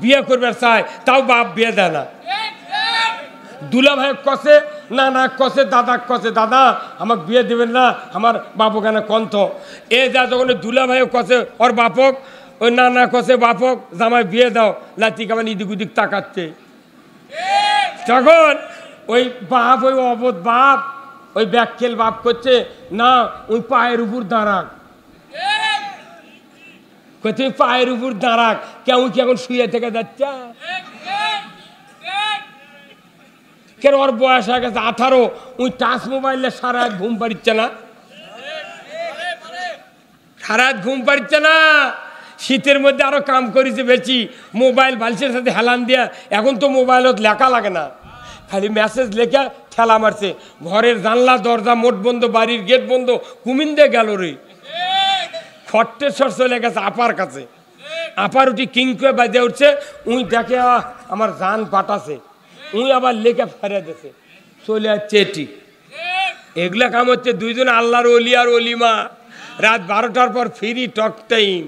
বিয়ে করবার চায়, তাও বাপ বিয়ে দেয় না। দুলা ভাই কষে, নানা কষে, দাদা কষে, দাদা আমাকে বিয়ে দেবেন না, আমার বাপক কেন কন্থ। এ যা যখন দুলা ভাইও কষে ওর বাপক, ওই নানা কষে বাপক, জামাই বিয়ে দাও, লাতি কামান ইদিক উদিক তাকাচ্ছে। তখন ওই বাপ, ওই অবোধ বাপ, ওই ব্যাককেল বাপ করছে, না ওই পায়ের উপর দাঁড়াক, তুই পায়ের উপর দাঁড়াক, কেমন কি এখন শুয়ে থেকে যাচ্ছে। কেন ওর বয়স হয়ে গেছে 18, ওই টাচ মোবাইলে সারা রাত ঘুম পাড়িচ্ছে না, সারা রাত ঘুম পাড়িচ্ছে না। শীতের মধ্যে আরো কাম করেছে বেশি, মোবাইল বালিশের সাথে হেলান দিয়া। এখন তো মোবাইলত লেখা লাগে না, খালি মেসেজ লেখা ঠেলা মারছে। ঘরের জানলা দরজা মোট বন্ধ, বাড়ির গেট বন্ধ, কুমিন দিয়ে গেল রে। খট্টেশ্বর চলে গেছে আপার কাছে, আপার উঠি কিংকে বাজে উঠছে। উই দেখে আমার জান পাঠাছে, উই আবার লেখা ফেরে দিছে, চলে যাচ্ছে এটি। এগুলা কাম হচ্ছে দুইজন আল্লাহর ওলি আর অলিমা, রাত 12টার পর ফ্রি টক টাইম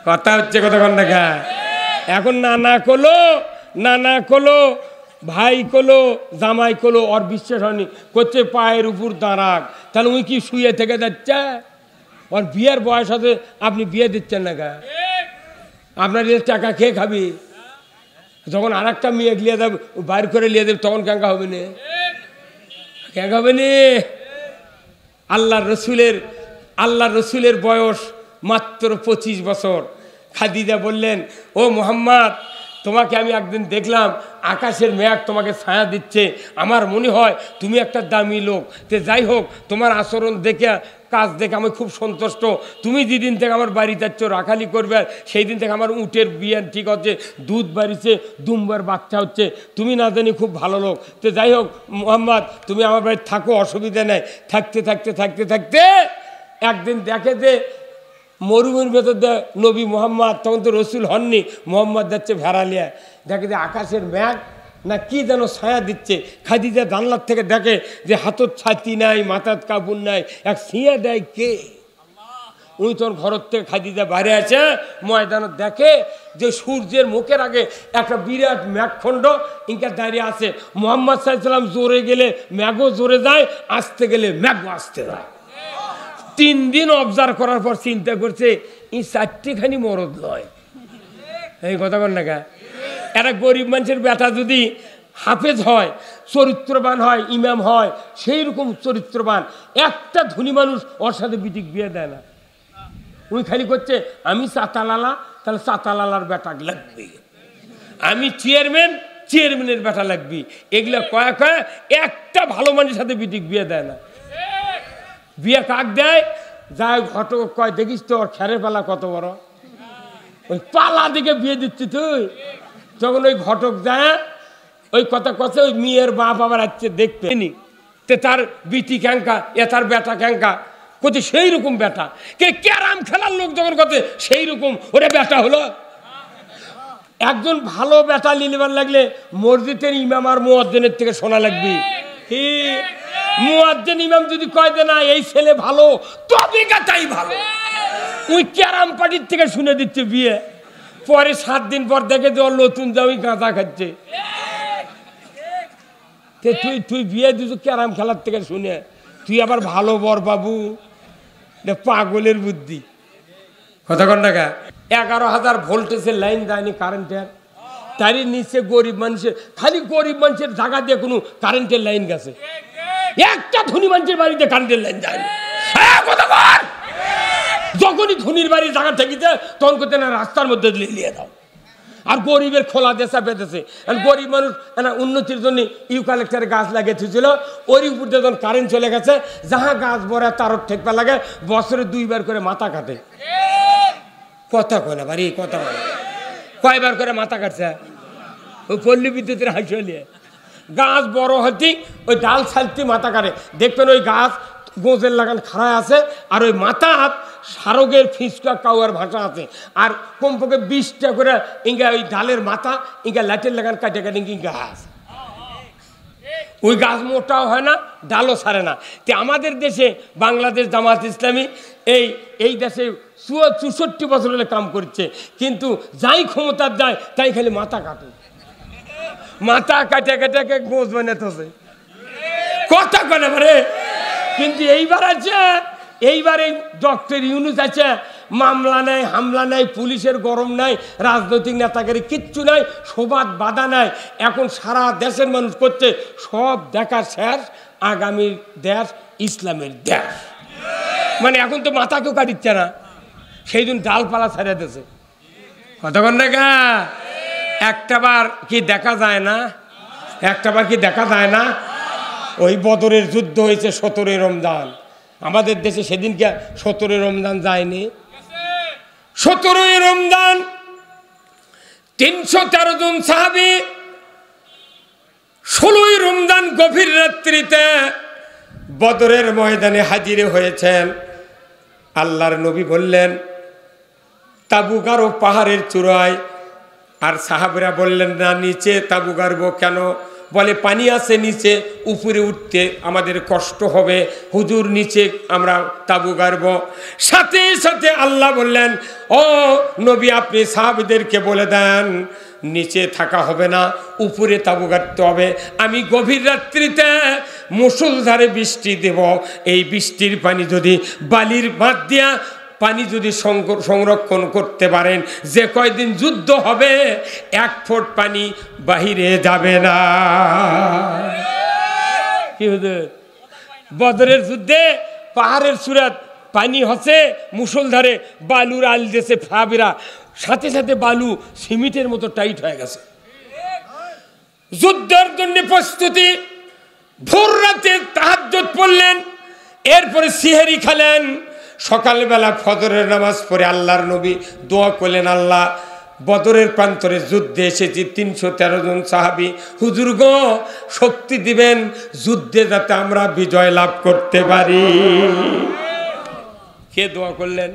কথা হচ্ছে, কতক্ষণ দেখা। এখন নানা কলো, নানা কলো, ভাই কলো, জামাই কলো, ওর বিশ্বাস হয়নি, করছে পায়ের উপর দাঁড়াক। তাহলে উই কি শুয়ে থেকে যাচ্ছে? ওর বিয়ের বয়স আছে, আপনি বিয়ে দিচ্ছেন না গা? আপনার টাকা খেয়ে খাবি, যখন আর একটা মেয়ে লিয়ে দেবে, বাইর করে লিয়ে দেবে, তখন ক্যাঙ্কা হবে না, ক্যাঙ্কা হবে না। আল্লাহ রসুলের বয়স মাত্র 25 বছর। খাদিজা বললেন, ও মুহাম্মদ, তোমাকে আমি একদিন দেখলাম, আকাশের মেঘ তোমাকে ছায়া দিচ্ছে, আমার মনে হয় তুমি একটা দামি লোক। তে যাই হোক, তোমার আচরণ দেখে, কাজ দেখে আমি খুব সন্তুষ্ট। তুমি যেদিন থেকে আমার বাড়িতে যাচ্ছ, রাখালি করবে, সেই দিন থেকে আমার উটের বিয়ে ঠিক হচ্ছে, দুধ বাড়িছে, দুম্বার বাচ্চা হচ্ছে, তুমি না জানি খুব ভালো লোক। তো যাই হোক মুহাম্মদ, তুমি আমার বাড়িতে থাকো, অসুবিধা নেই। থাকতে থাকতে থাকতে থাকতে একদিন দেখে যে মরুভূমির ভেতর দেয় নবী মোহাম্মদ, তখন তো রসুল হননি, মোহাম্মদ যাচ্ছে ভেড়ালিয়া, দেখে যে আকাশের মেঘ না কি যেন ছায়া দিচ্ছে। খাদিজা জানলার থেকে দেখে যে হাতত ছাতি নাই, মাথার কাপড় নাই, এক ছিঁয়ে দেয় কে। উনি তখন ঘরের থেকে খাদিজা বাইরে আছে, ময়দানত দেখে যে সূর্যের মুখের আগে একটা বিরাট মেঘখণ্ড ইনকা দাঁড়িয়ে আছে। মোহাম্মদ সাল্লাল্লাহু আলাইহি ওয়াসাল্লাম জোরে গেলে মেঘও জোরে যায়, আসতে গেলে মেঘও আসতে যায়। 3 দিন অবজার্ভ করার পর চিন্তা করছে, এই 4টিখানি মরদ লয়, এই কথা বল না। একটা গরিব মানুষের বেটা যদি হাফেজ হয়, চরিত্রবান হয়, ইমাম হয়, সেই রকম চরিত্রবান একটা ধনী মানুষ ওর সাথে বিটিক বিয়ে দেয় না। উনি খালি করছে, আমি চাতালালা, তাহলে চাতালালার বেটা লাগবে, আমি চেয়ারম্যানের বেটা লাগবে। এগুলা কয়া কয়া একটা ভালো মানুষের সাথে বিটিক বিয়ে দেয় না। বিয়ে কাক দেয়, যাই ঘটক কয়, দেখিস তো ওর খেরে পালা কত বড়, ওই পালা দিকে বিয়ে দিচ্ছি তুই। যখন ওই ঘটক যায়, ওই কথা কথা, ওই মেয়ের বাপ আবার আসছে দেখতে নি, তে তার বিটি ক্যাঙ্কা, এ তার বেটা ক্যাঙ্কা, কোথায় সেই রকম বেটা। কে ক্যারাম খেলার লোক যখন কথা সেই রকম ওরে বেটা হলো। একজন ভালো বেটা নিবার লাগলে মসজিদের ইমাম আর মুয়াজ্জিনের থেকে শোনা লাগবে। মুয়াজ্জিন ইমাম যদি কয় দে না এই ছেলে ভালো, তবে তাই ভালো। ওই ক্যারাম পার্টির থেকে শুনে দিচ্ছে বিয়ে, পরে 7 দিন পর দেখে যে ওর নতুন জামাই গাঁজা খাচ্ছে। তুই বিয়ে দিচ্ছ ক্যারাম খেলার থেকে শুনে, তুই আবার ভালো বর বাবু, পাগলের বুদ্ধি কথা কন টাকা। 11,000 ভোল্টেজের লাইন দেয়নি কারেন্টের, তারই নিচে গরিব মানুষের, খালি গরিব মানুষের জায়গা দিয়ে কোনো কারেন্টের লাইন গেছে, একটা ধনী মানুষের বাড়িতে কারেন্টের লাইন যায়নি। যখনই ধনীর বাড়ির জায়গা থেকেছে তখন করতে না রাস্তার মধ্যে লিয়ে দাও। আর গরিবের খোলা দেশা পেতেছে, গরিব মানুষ উন্নতির জন্য ইউক্যালিপটাসের গাছ লাগিয়েছিল, ওর উপর দিয়ে যখন কারেন্ট চলে গেছে, যাহা গাছ বড় তার ঠেকপা লাগে, বছরে 2 বার করে মাথা কাটে। কথা কয় না বাড়ি, কথা বলে কয়বার করে মাথা কাটছে ওই পল্লী বিদ্যুতের হাসিয়ে। গাছ বড় হতে ওই ডাল ছালতে মাথা কাটে, দেখবেন ওই গাছ গোঁজের লাগান খাড়ায় আছে, আর ওই মাথা সারগের ফিসকা কাউয়ার ভাষা আছে, আর কমপক্ষে 20টা করে ইঙ্গা ওই ডালের মাথা ইঙ্গা লাইটের লাগান কাটে কাটে গাছ। ওই গাছ মোটাও হয় না, ডালও ছাড়ে না। তে আমাদের দেশে বাংলাদেশ জামাত ইসলামী এই দেশে 64 বছর হলে কাম করছে, কিন্তু যাই ক্ষমতার যায় তাই খালি মাথা কাটে, মাথা কাটে কাটে গোজ বানাতেছে, কথা কেন পারে। কিন্তু এইবার আছে, এইবার এই ডক্টর ইউনূস আছে, মামলা নাই, হামলা নাই, পুলিশের গরম নাই, রাজনৈতিক নেতাগিরি কিচ্ছু নাই, সবাদ বাধা নাই। এখন সারা দেশের মানুষ করছে সব দেখা শেষ, আগামী দেশ ইসলামের দেশ। মানে এখন তো মাথা কেউ কাটিচ্ছে না, সেই জন্য ডালপালা ছেড়ে দিয়েছে, কতক্ষণ দেখা একটাবার কি দেখা যায় না, একটাবার কি দেখা যায় না। ওই বদরের যুদ্ধ হয়েছে 17 রমজান, আমাদের দেশে সেদিনকে 17 রমজান যায়নি। 17 রমজান 313 জন সাহাবী 16 রমজান গভীর রাত্রিতে বদরের ময়দানে হাজির হয়েছেন। আল্লাহর নবী বললেন তাবু গাড়ো পাহাড়ের চূড়ায়, আর সাহাবীরা বললেন না নিচে তাবু গাড়বো কেন, বলে পানি আছে নিচে, উপরে উঠতে আমাদের কষ্ট হবে, হুজুর নিচে আমরা তাবু গাড়ব। সাথে সাথে আল্লাহ বললেন ও নবী আপনি সাহাবীদেরকে বলে দেন নিচে থাকা হবে না, উপরে তাবু গাড়তে হবে। আমি গভীর রাত্রিতে মুষলধারে বৃষ্টি দেব, এই বৃষ্টির পানি যদি বালির বাঁধ দিয়া পানি যদি সংরক্ষণ করতে পারেন, যে কয়দিন যুদ্ধ হবে 1 ফোঁট পানি বাহিরে যাবে না। কি হুজুর, বদরের যুদ্ধে পাহাড়ের চূড়াত পানি হচ্ছে মুষলধারে, বালুর আল দিয়েছে সাহাবীরা, সাথে সাথে বালু সিমেন্টের মতো টাইট হয়ে গেছে। যুদ্ধের জন্য প্রস্তুতি, ভোর রাতে তাহাজ্জুদ পড়লেন, এরপরে সিহরি খেলেন। সকালবেলা ফজরের নামাজ পড়ে আল্লাহর নবী দোয়া করলেন, আল্লাহ বদরের প্রান্তরে যুদ্ধে এসেছি 313 জন সাহাবী, হুজুর গো শক্তি দিবেন যুদ্ধে যাতে আমরা বিজয় লাভ করতে পারি। কে দোয়া করলেন?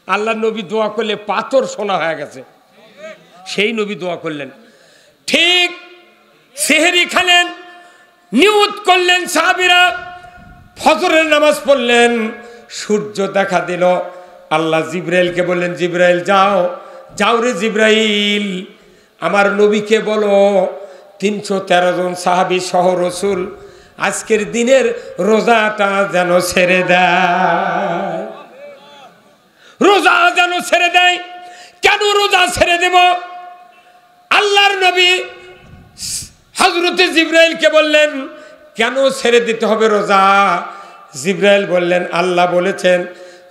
আল্লাহর নবী দোয়া করলে পাথর সোনা হয়ে গেছে, সেই নবী দোয়া করলেন। ঠিক সেহরি খেলেন, নিয়ত করলেন সাহাবীরা, ফজরের নামাজ পড়লেন, সূর্য দেখা দিল। আল্লাহ জিবরাইলকে বললেন জিবরাইল যাও, যাও রে জিবরাইল আমার নবীকে বলো 313 জন সাহাবী সহ রাসূল আজকের দিনের রোজাটা যেন ছেড়ে দেয়, রোজা যেন ছেড়ে দেয়। কেন রোজা ছেড়ে দেব? আল্লাহর নবী হযরতে জিবরাইলকে বললেন কেন ছেড়ে দিতে হবে রোজা? জিবরাইল বললেন আল্লাহ বলেছেন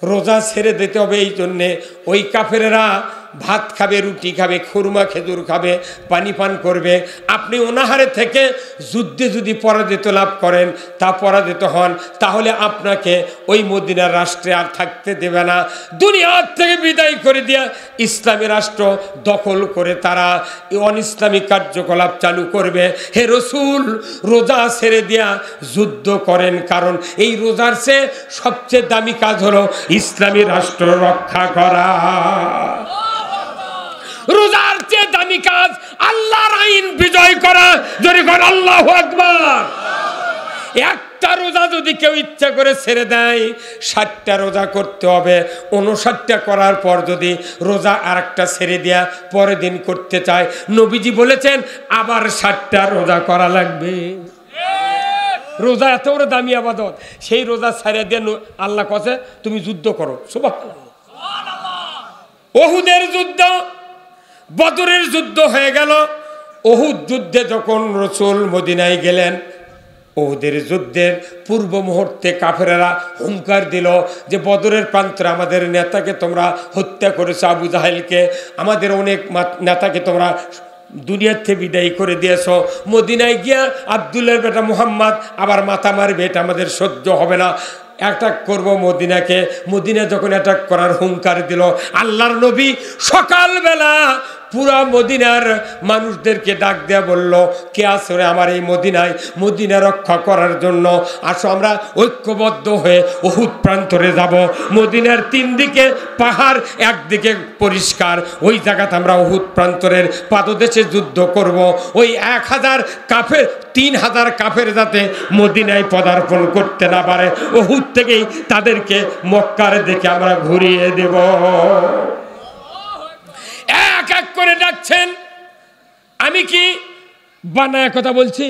রোজা ছেড়ে দিতে হবে এই জন্যে, ওই কাফেরেরা ভাত খাবে, রুটি খাবে, খুরমা খেজুর খাবে, পানি পান করবে। আপনি অনাহারে থেকে যুদ্ধে যদি পরাজিত লাভ করেন, তা পরাজিত হন, তাহলে আপনাকে ওই মদিনার রাষ্ট্রে আর থাকতে দেবে না। দুনিয়ার থেকে বিদায় করে দিয়া ইসলামী রাষ্ট্র দখল করে তারা অনিসলামিক কার্যকলাপ চালু করবে। হে রসুল রোজা ছেড়ে দিয়া যুদ্ধ করেন, কারণ এই রোজার চেয়ে সবচেয়ে দামি কাজ হলো ইসলামী রাষ্ট্র রক্ষা করা। রোজার চেয়ে দামি কাজ আল্লাহর আইন বিজয় করা। জোরে কর আল্লাহু আকবার। একটা রোজা যদি কেউ ইচ্ছা করে ছেড়ে দেয়, 60টা রোজা করতে হবে। 59টা করার পর যদি রোজা আরেকটা ছেড়ে দেয়া পরের দিন করতে চায়, নবীজি বলেছেন আবার 60টা রোজা করা লাগবে। রোজা এত বড় দামি ইবাদত, সেই রোজা ছেড়ে দিয়ে আল্লাহ কছে তুমি যুদ্ধ করো। সুবহানাল্লাহ। ওহুদের যুদ্ধ, বদরের যুদ্ধ হয়ে গেল। ওহুদ যুদ্ধে যখন রাসূল মদিনায় গেলেন, ওহুদের যুদ্ধের পূর্ব মুহূর্তে কাফেরেরা হুঙ্কার দিল যে বদরের প্রান্তরে আমাদের নেতাকে তোমরা হত্যা করেছো, আবু জাহেলকে, আমাদের অনেক নেতাকে তোমরা দুনিয়ার থেকে বিদায় করে দিয়েছ। মদিনায় গিয়া আব্দুল্লাহর বেটা মুহাম্মদ আবার মাথা মারবে, এটা আমাদের সহ্য হবে না, অ্যাটাক করব মদিনাকে। মদিনা যখন অ্যাটাক করার হুঙ্কার দিল, আল্লাহর নবী সকালবেলা পুরা মদিনার মানুষদেরকে ডাক দেয়া বলল, কে আসরে আমার এই মদিনায়, মদিনা রক্ষা করার জন্য আসো, আমরা ঐক্যবদ্ধ হয়ে উহুদ প্রান্তরে যাব। মদিনার 3 দিকে পাহাড়, একদিকে পরিষ্কার, ওই জায়গাতে আমরা উহুদ প্রান্তরের পাদদেশে যুদ্ধ করব। ওই 1000 কাফের 3000 কাফের যাতে মদিনায় পদার্পণ করতে না পারে, উহুদ থেকেই তাদেরকে মক্কার দিকে আমরা ঘুরিয়ে দেব। এক এক করে ডাকছেন। আমি কি বানায় কথা বলছি?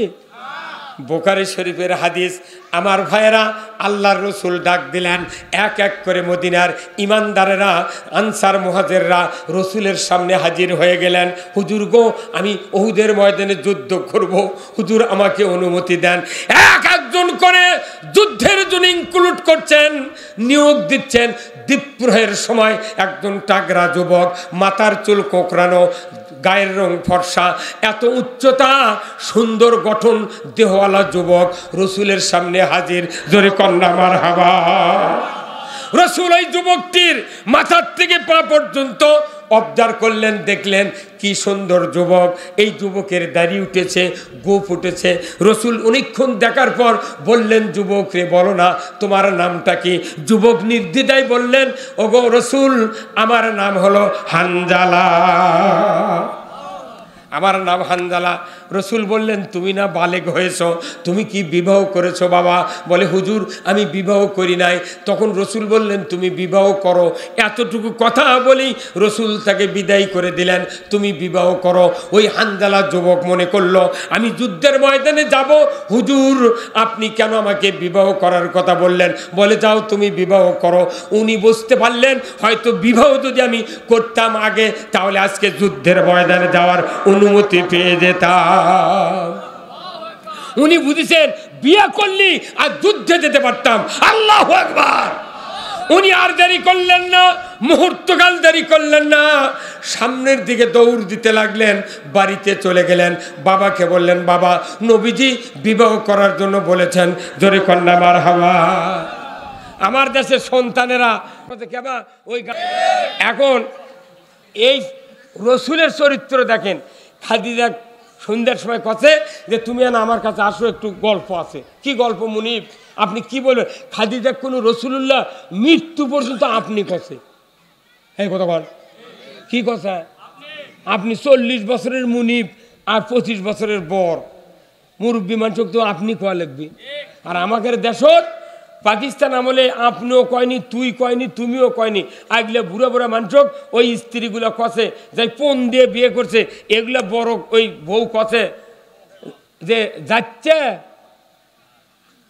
বুখারী শরীফের হাদিস। আমার ভাইয়েরা, আল্লাহর রসুল ডাক দিলেন, এক এক করে মদিনার ইমানদারেরা, আনসার মুহাজিররা রসুলের সামনে হাজির হয়ে গেলেন। হুজুর গো, আমি উহুদের ময়দানে যুদ্ধ করব, হুজুর আমাকে অনুমতি দেন। এক একজন করে যুদ্ধের জন্য ইনক্লুড করছেন, নিয়োগ দিচ্ছেন। দ্বীপ্রহের সময় একজন টাগরা যুবক, মাথার চুল কোঁকড়ানো, গায়ের রং ফর্সা, এত উচ্চতা, সুন্দর গঠন, দেহওয়ালা যুবক রসুলের সামনে হাজির। জোরে কন্যা মারহাবা। রসুল ওই যুবকটির মাথার থেকে পা পর্যন্ত অবজার্ভ করলেন, দেখলেন কি সুন্দর যুবক। এই যুবকের দাড়ি উঠেছে, গোঁফ উঠেছে। রসুল অনেকক্ষণ দেখার পর বললেন, যুবক রে, বলো না তোমার নামটা কি? যুবক নির্দ্বিধায় বললেন, ওগো রসুল, আমার নাম হলো হানজালা, আমার নাম হানজালা। রসুল বললেন, তুমি না বালেগ হয়েছ, তুমি কি বিবাহ করেছো বাবা? বলে, হুজুর আমি বিবাহ করি নাই। তখন রসুল বললেন, তুমি বিবাহ করো। এতটুকু কথা বলি রসুল তাকে বিদায় করে দিলেন, তুমি বিবাহ করো। ওই হানজালা যুবক মনে করলো, আমি যুদ্ধের ময়দানে যাব, হুজুর আপনি কেন আমাকে বিবাহ করার কথা বললেন? বলে, যাও তুমি বিবাহ করো। উনি বুঝতে পারলেন, হয়তো বিবাহ যদি আমি করতাম আগে, তাহলে আজকে যুদ্ধের ময়দানে যাওয়ার অনুমতি পেয়ে যেতাম। উনি বুঝেছেন, বিয়ে করলি আর যুদ্ধে যেতে পারতাম। আল্লাহু আকবার। উনি আর দেরি করলেন না, মুহূর্তকাল দেরি করলেন না, সামনের দিকে দৌড় দিতে লাগলেন। বাড়িতে চলে গেলেন, বাবাকে বললেন, বাবা নবীজি বিবাহ করার জন্য বলেছেন। জোরে কন্যা মারহাবা। আমার দেশের সন্তানেরা ওই এখন এই রসুলের চরিত্র দেখেন। খাদিজা সন্ধ্যার সময় কথা যে তুমি না আমার কাছে আসো, একটু গল্প আছে। কি গল্প মুনিব? আপনি কি বলবেন? খাদিজা কোনো রসুলুল্লাহ মৃত্যু পর্যন্ত আপনি কছে, এই কথা বল, কি কথা? আপনি 40 বছরের মুনিব আর 25 বছরের বর, মুরব্বী মানুষ তো আপনি কোয়া লাগবে। আর আমাদের দেশত পাকিস্তান আমলে আপনিও কয়নি, তুই কয়নি, তুমিও কয়নি। আগলে বুড়া বুড়া মানুষক ওই স্ত্রীগুলো কষে, যাই পণ দিয়ে বিয়ে করছে, এগুলা বড় ওই বউ কষে যে যাচ্ছে,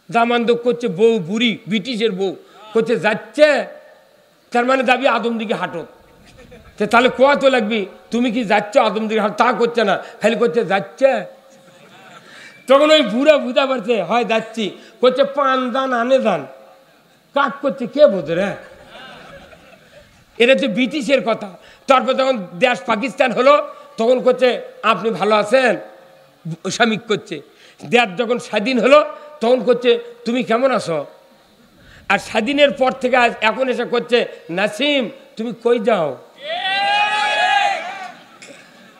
জামান্দক করছে, বউ বুড়ি ব্রিটিশের বউ করছে যাচ্ছে, তার মানে দাবি আদম দিকে হাঁটত। তাহলে কোয়া তো লাগবি, তুমি কি যাচ্ছ আদম দিকে হাঁট? তা করছে না, খালি করছে যাচ্ছে। তখন ওই বুড়া বুঝা পারছে, হয় যাচ্ছি, করছে পান দান আনে দান, কাক করছে কে বোঝে রে? এটা তো ব্রিটিশের কথা। তারপর যখন দেশ পাকিস্তান হলো, তখন করছে আপনি ভালো আছেন, স্বামী করছে। দেশ যখন স্বাধীন হলো, তখন করছে তুমি কেমন আছো? আর স্বাধীনের পর থেকে আজ এখন এসে করছে, নাসিম তুমি কই যাও?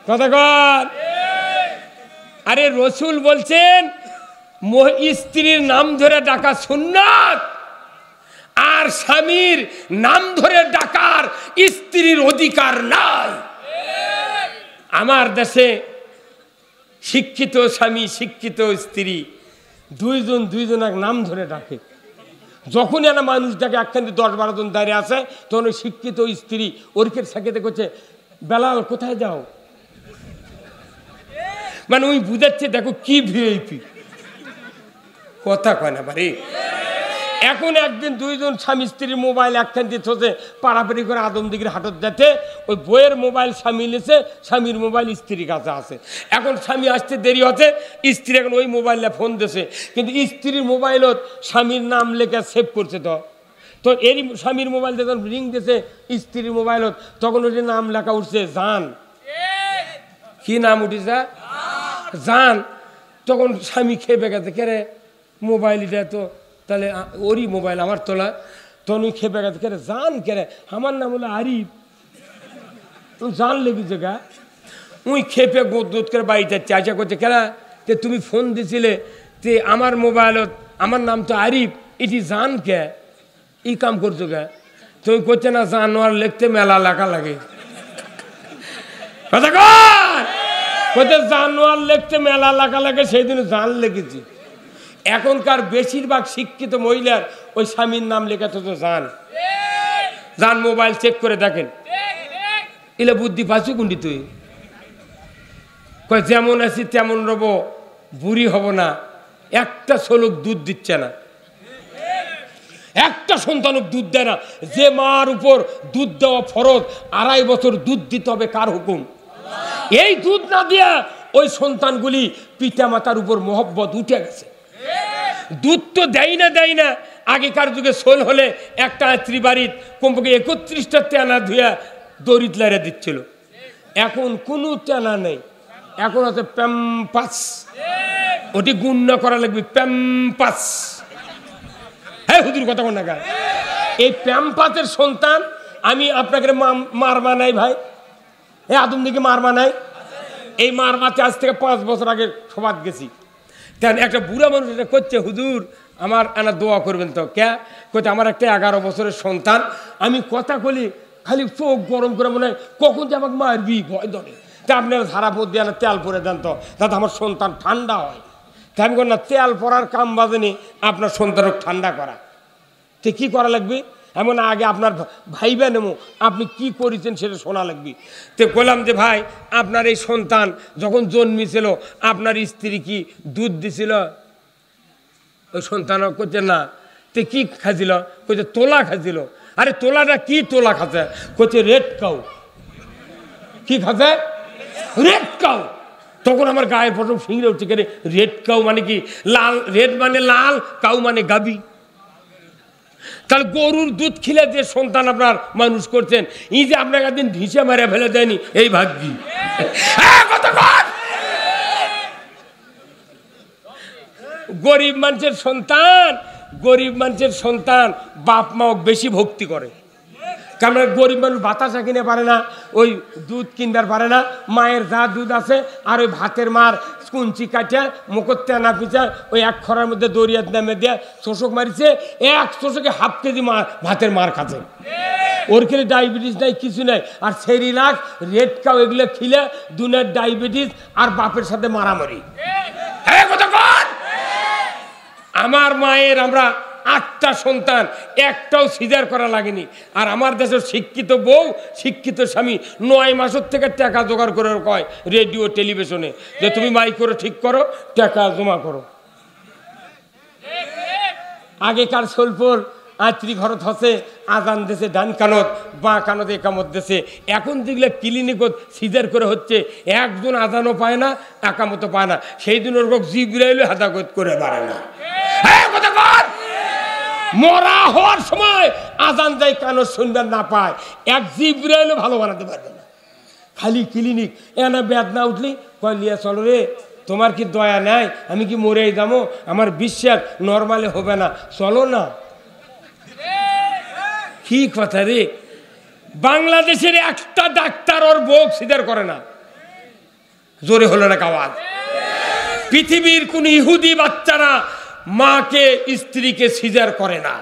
কথা কর। আরে রসুল বলছেন স্ত্রীর নাম ধরে ডাকা সুন্নাত, আর স্বামীর নাম ধরে ডাকার স্ত্রীর অধিকার নাই। আমার দেশে শিক্ষিত স্বামী শিক্ষিত স্ত্রী দুইজন এক নাম ধরে ডাকে। যখন একটা মানুষ ডাকে, একখানে 10-12 জন দাঁড়িয়ে আছে, তখন ওই শিক্ষিত স্ত্রী ওরকের সাথে করছে, বেলাল কোথায় যাও? মানে ওই বুঝাচ্ছে দেখো কি ভিআইপি কথা কয় না বাড়ি। এখন একদিন দুইজন স্বামী স্ত্রীর মোবাইল একখান দিয়ে থোছে, পাড়াপাড়ি করে আদমদিগির হাটত যেতে, ওই বইয়ের মোবাইল স্বামী নিয়েছে, স্বামীর মোবাইল স্ত্রীর কাছে আছে। এখন স্বামী আসতে দেরি হচ্ছে, স্ত্রী এখন ওই মোবাইলে ফোন দিয়েছে, কিন্তু স্ত্রীর মোবাইলত স্বামীর নাম লেখা সেভ করছে। তো এরই স্বামীর মোবাইল যখন রিং দিয়েছে স্ত্রীর মোবাইলত, তখন ওই নাম লেখা উঠছে জান। কি নাম উঠেছে? জান। তখন স্বামী খেপে গেছে, কে রে মোবাইল এটা তো তাহলে ওরই মোবাইল আমার তোলা। তখন ওই খেপে গেছে, কে রে জান, কে রে আমার নাম হলো আরিফ, জান লেগে জায়গা। ওই খেপে গোদ করে বাড়ি যাচ্ছে, আশা করছে কেনা তে তুমি ফোন দিছিলে তে আমার মোবাইলত, আমার নাম তো আরিফ, এটি জান কে ই কাম করছো কে? তুমি করছে না জানোয়ার লিখতে মেলা লেখা লাগে। কথা কর। কোথায় জানোয়ার লিখতে মেলা লাগা লাগে, সেই দিন জান লিখেছি। এখনকার বেশিরভাগ শিক্ষিত মহিলার ওই স্বামীর নাম লেখা তো জান। জান মোবাইল চেক করে দেখেন, এলে বুদ্ধি পাচ্ছ কুন্ডি তুই কয় যেমন আছি তেমন রব, বুড়ি হব না। একটা ছোলক দুধ দিচ্ছে না, একটা সন্তানক দুধ দেয় না। যে মার উপর দুধ দেওয়া ফরজ, 2.5 বছর দুধ দিতে হবে, কার হুকুম? এই দুধ না দিয়া ওই সন্তানগুলি পিতা মাতার উপর মহব্বত উঠে গেছে। দুধ তো দেয় না। আগেকার যুগে সোল হলে একটা আত্রী বাড়ির কমপক্ষে 31টা তেনা ধুয়া দড়িত লাইরা দিচ্ছিল। এখন কোনো তেনা নেই, এখন আছে প্যাম্পাস। ওটি গুণ করা লাগবে, প্যাম্পাস। হ্যাঁ হুজুর কথা কোন না, এই প্যাম্পাসের সন্তান আমি আপনাকে মার মানাই ভাই, এই আদম দিকে মার মানাই। এই মার মাতে আজ থেকে 5 বছর আগে সবাদ গেছি। তেন একটা বুড়া মানুষ এটা করছে, হুজুর আমার আনা দোয়া করবেন তো। কে কোথায়? আমার একটা 11 বছরের সন্তান, আমি কথা বলি খালি চোখ গরম করে মনে হয় কখন যে আমাকে মারবি, ভয় ধরে। তা আপনারা ধারা পর দিয়ে তেল পরে দেন তো, যাতে আমার সন্তান ঠান্ডা হয়। তা আমি করি না, তেল পরার কাম বাজেনি আপনার সন্তানকে ঠান্ডা করা। তো কী করা লাগবে? এমন আগে আপনার ভাইবেন এমন আপনি কি করেছেন সেটা শোনা লাগবে। তো বললাম যে ভাই আপনার এই সন্তান যখন জন্মেছিল আপনার স্ত্রী কি দুধ দিছিল? ওই সন্তান করছে না। তো কি খাইছিল? কইছে তোলা খাইছিল। আরে তোলাটা কি তোলা খাচ্ছে? কইছে রেড কাউ। কি খাচ্ছে? Red cow. তখন আমার গায়ের প্রথম ফিংরে উঠছে, কেন রেড কাউ মানে কি? লাল, রেড মানে লাল, কাউ মানে গাবি। তাহলে গরুর দুধ খিলে যে সন্তান আপনার মানুষ করছেন, এই যে আপনাকে একদিন ভিসে মারে ফেলে দেয়নি, এই ভাগ্যি। গরিব মানুষের সন্তান, গরিব মানুষের সন্তান বাপ মা বেশি ভক্তি করে। কারণ গরিব মানুষ বাতাসা কিনে পারে না, ওই দুধ কিনবার পারে না। মায়ের যা দুধ আছে আর ওই ভাতের মার কুঞ্চি কাটিয়া মুখর তেনা পিছা ওই 1 খরার মধ্যে দরিয়াত নামে দিয়ে চোষক মারিছে, 1 চোষকে ½ কেজি ভাতের মার খাচ্ছে। ওর খেলে ডায়াবেটিস নাই, কিছু নাই। আর সেরিলাক্স, রেড কাউ এগুলো খিলে দুনের ডায়াবেটিস আর বাপের সাথে মারামারি। আমার মায়ের আমরা 8টা সন্তান, একটাও সিজার করা লাগেনি। আর আমার দেশের শিক্ষিত বউ, শিক্ষিত স্বামী 9 মাসের থেকে টাকা জোগাড় করে কয় রেডিও টেলিভিশনে যে তুমি মাইক্রো ঠিক করো, টাকা জমা করো। আগেকার সোলপুর আত্রি ঘরত হচ্ছে আজান দেশে ডান কানত, বাঁ কানত একামত দেশে। এখন যেগুলো ক্লিনিকত সিজার করে হচ্ছে, একজন আজানও পায় না, একামতো পায় না। সেই দিন ওর জিবরাইল হাদাকত করে পারে না। মরা হওয়ার সময় আজান যাই কানো শুনবার না পায়, এক জিবরাইলও ভালো বানাতে পারবে না। খালি ক্লিনিক এনা বেদনা উঠলি কয় লিয়া চলো রে, তোমার কি দয়া নাই? আমি কি মরেই যাবো? আমার বিশ্বাস নর্মালে হবে না, চলো না। কি কথা রে! বাংলাদেশের একটা ডাক্তার ওর বউ সিজার করে না। জোরে হলো না আওয়াজ? পৃথিবীর কোন ইহুদি বাচ্চারা মাকে স্ত্রীকে সিজার করে না,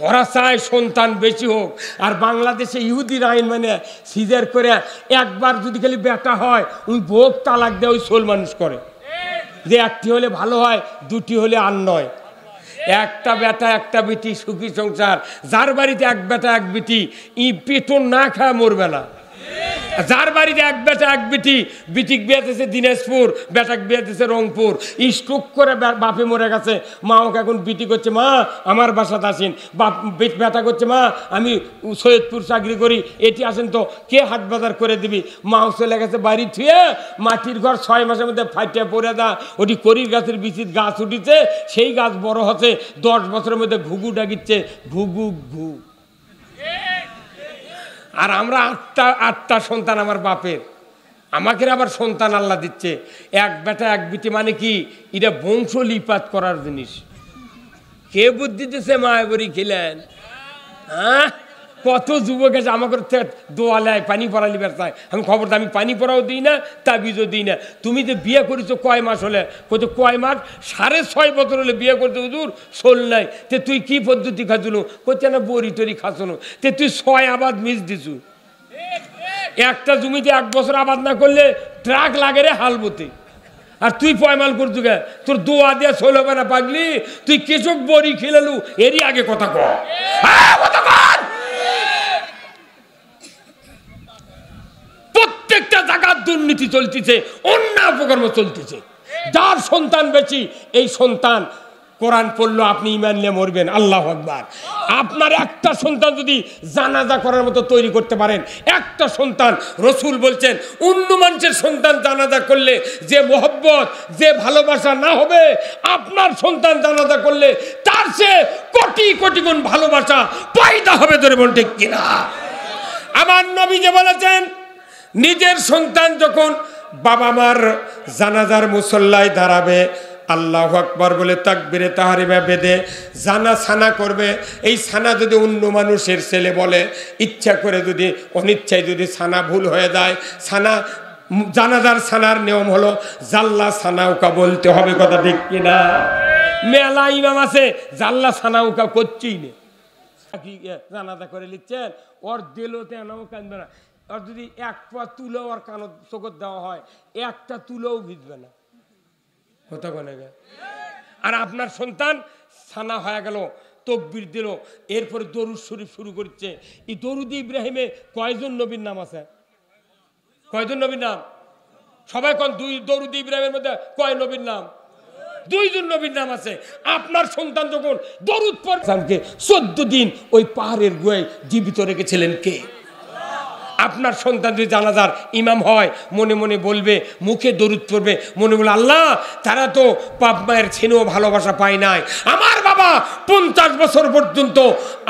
ওরা চায় সন্তান বেশি হোক। আর বাংলাদেশে ইহুদির আইন মানে সিজার করে একবার যদি খালি বেটা হয় ওই ভোগ তালাক দেয়, ওই সোল মানুষ করে যে 1টি হলে ভালো হয়, 2টি হলে আর নয়। একটা বেটা একটা বেটি সুখী সংসার। যার বাড়িতে 1 বেটা 1 বেটি পেটন না খায় মরবে না। যার বাড়িতে 1 বেটা 1 বেটি, বিটিক বিয়ে দিয়েছে দিনাজপুর, বেটাক বিয়ে দিয়েছে রংপুর, স্ট্রোক করে বাপে মরে গেছে, মা ওকে এখন বিটি করছে, মা আমার বাসাতে আসেন। বাপ বেটা করছে, মা আমি সৈয়দপুর চাকরি করি, এটি আসেন তো, কে হাট বাজার করে দিবি? মাও চলে গেছে বাড়ি থুয়ে, মাটির ঘর 6 মাসের মধ্যে ফাটিয়ে পড়ে দা। ওটি করির গাছের বিচিত গাছ উঠিছে, সেই গাছ বড় হচ্ছে, 10 বছরের মধ্যে ঘুঘু ডাকিচ্ছে, ঘুঘু ঘু। আর আমরা 8টা সন্তান আমার বাপের, আমাকে আবার সন্তান আল্লাহ দিচ্ছে। 1 বেটা 1 বেটি মানে কি? এটা বংশ লিপাত করার জিনিস। কে বুদ্ধি দিচ্ছে? মায়াবরী খেলেন। হ্যাঁ, কত যুবক আছে আমাকে দোয়ালায় পানি পড়া লিবার চায়। আমি খবরটা, আমি পানি পড়াও দিই না, তাবিজও দিই না। তুমি যে বিয়ে করেছো কয় মাস হলে? কত কয় মাস? 6.5 বছর হলে বিয়ে করতে হুজুর সোল নাই। তে তুই কি পদ্ধতি খাচ্ছুন? করছে না বড়ি টরি খাচ্ছুন। তে তুই 6 আবাদ মিস দিছু। একটা জমিতে 1 বছর আবাদ না করলে ট্রাক লাগে রে হালবতে। আর তুই পয়মাল করছু গে? তোর দোয়া দিয়ে চলবে না পাগলি। তুই কেচক বড়ি খেলালু, এরই আগে কথা কর। প্রত্যেকটা জায়গার দুর্নীতি চলতেছে, অন্যায় অপকর্ম চলতেছে। যার সন্তান বেশি, এই সন্তান কোরআন পড়লো আপনি ঈমান নিয়ে মরবেন। আল্লাহু আকবার। আপনার একটা সন্তান যদি জানাজা করার মতো তৈরি করতে পারেন, একটা সন্তান, রসুল বলছেন অন্য মানুষের সন্তান জানাজা করলে যে মোহব্বত, যে ভালোবাসা না হবে, আপনার সন্তান জানাজা করলে তার সে কোটি কোটি গুণ ভালোবাসা পয়দা হবে। ধরে বল ঠিক কিনা? আমার নবী যে বলেছেন, নিজের সন্তান যখন বাবা মার জানাজার মুসল্লায় দাঁড়াবে, আল্লাহু আকবার বলে তাকবীরে তাহরিমা বেঁধে জানা সানা করবে। এই সানা যদি অন্য মানুষের ছেলে বলে, ইচ্ছা করে যদি অনিচ্ছায় যদি সানা ভুল হয়ে যায়, সানা জানাজার সানার নিয়ম হলো জাল্লা সানাউকা বলতে হবে। কথা ঠিক কিনা? মেলা ইমাম আছে জাল্লা সানাউকা করছেই না, জানাজা করে নিচ্ছেন, ওর দিলতে নাও কাঁদবে না। আর যদি 1 পা তুলো ওর কান চোখত দেওয়া হয়, একটা তুলোও ভিজবে না। কথা বলে গে। আর আপনার সন্তান সানা হয়ে গেল, তকবীর দিল, এরপরে দরুদ শরীফ শুরু করছে। এই দরুদ ইব্রাহিমে কয়জন নবীর নাম আছে? কয়জন নবীর নাম? সবাই কোন? 2। দরুদ ইব্রাহিমের মধ্যে কয় নবীর নাম? 2 জন নবীর নাম আছে। আপনার সন্তান যখন দরুদ পড়ে, 14 দিন ওই পাহাড়ের গুহায় জীবিত রেখেছিলেন কে? আপনার সন্তান যদি জানাজার ইমাম হয়, মনে মনে বলবে, মুখে দরুদ পড়বে, মনে বলে আল্লাহ তারা তো বাপ মায়ের ছেলেও ভালোবাসা পায় নাই, আমার বাবা 50 বছর পর্যন্ত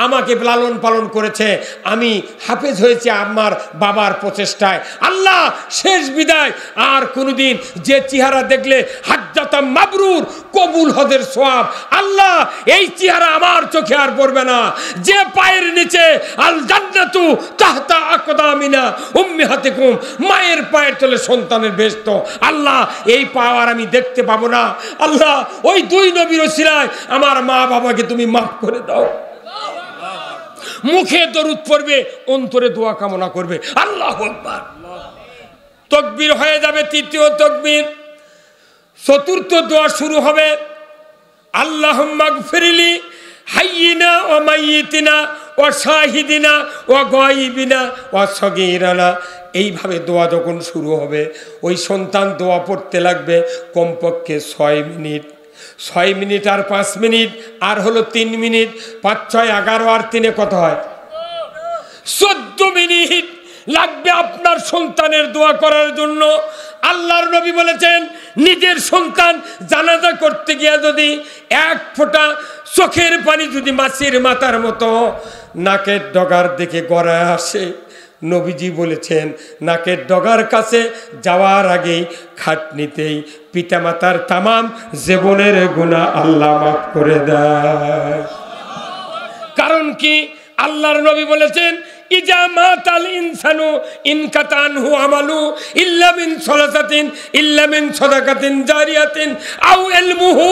আমাকে লালন পালন করেছে, আমি হাফেজ হয়েছি আমার বাবার প্রচেষ্টায়, আল্লাহ শেষ বিদায় আর কোনোদিন যে চেহারা দেখলে হাজ্জাতাম মাবরুর, কবুল হজের সওয়াব, আল্লাহ এই চেহারা আমার চোখে আর পড়বে না। যে পায়ের নিচে আল জান্নাতু তাহতা আকদামিনা উম্মাহাতিকুম, মায়ের পায়ের তলে সন্তানের বেহেশত, আল্লাহ এই পাওয়ার আমি দেখতে পাবো না। আল্লাহ ওই 2 নবীর ওসিলায় আমার মা বাবাকে তুমি মাফ করে দাও। মুখে দরুদ পড়বে, অন্তরে দোয়া কামনা করবে। আল্লাহু আকবার। তাকবীর হয়ে যাবে, 3য় তাকবীর, 4র্থ দোয়া শুরু হবে, আল্লাহুম্মা গফিরলি হাইয়িনা ওয়া মাইয়িতিনা ওয়া শাহিদিনা ওয়া গায়িবিনা ওয়া সগীরানা। এইভাবে দোয়া যখন শুরু হবে, ওই সন্তান দোয়া পড়তে লাগবে কমপক্ষে 6 মিনিট। 6 মিনিট আর 5 মিনিট আর হলো 3 মিনিট, 5 6 11 আর 3 কত হয়? 14 মিনিট লাগবে আপনার সন্তানের দোয়া করার জন্য। আল্লাহর নবী বলেছেন, নিজের সন্তান জানাজা করতে গিয়ে যদি 1 ফোঁটা চোখের পানি যদি মাছের মাথার মতো নাকের ডগার দিকে গড়ায় আসে, নবীজি বলেছেন নাকের ডগার কাছে যাওয়ার আগেই খাটনিতেই পিতামাতার তামাম জীবনের গুনাহ আল্লাহ মাফ করে দেয়। কারণ কি? আল্লাহর নবী বলেছেন, ইজা মাতাল ইনসানু ইনকাতানহু আমালু ইল্লা মিন সালাসাতিন ইল্লা মিন সাদাকাতিন জারিয়াতিন আও ইলমুহু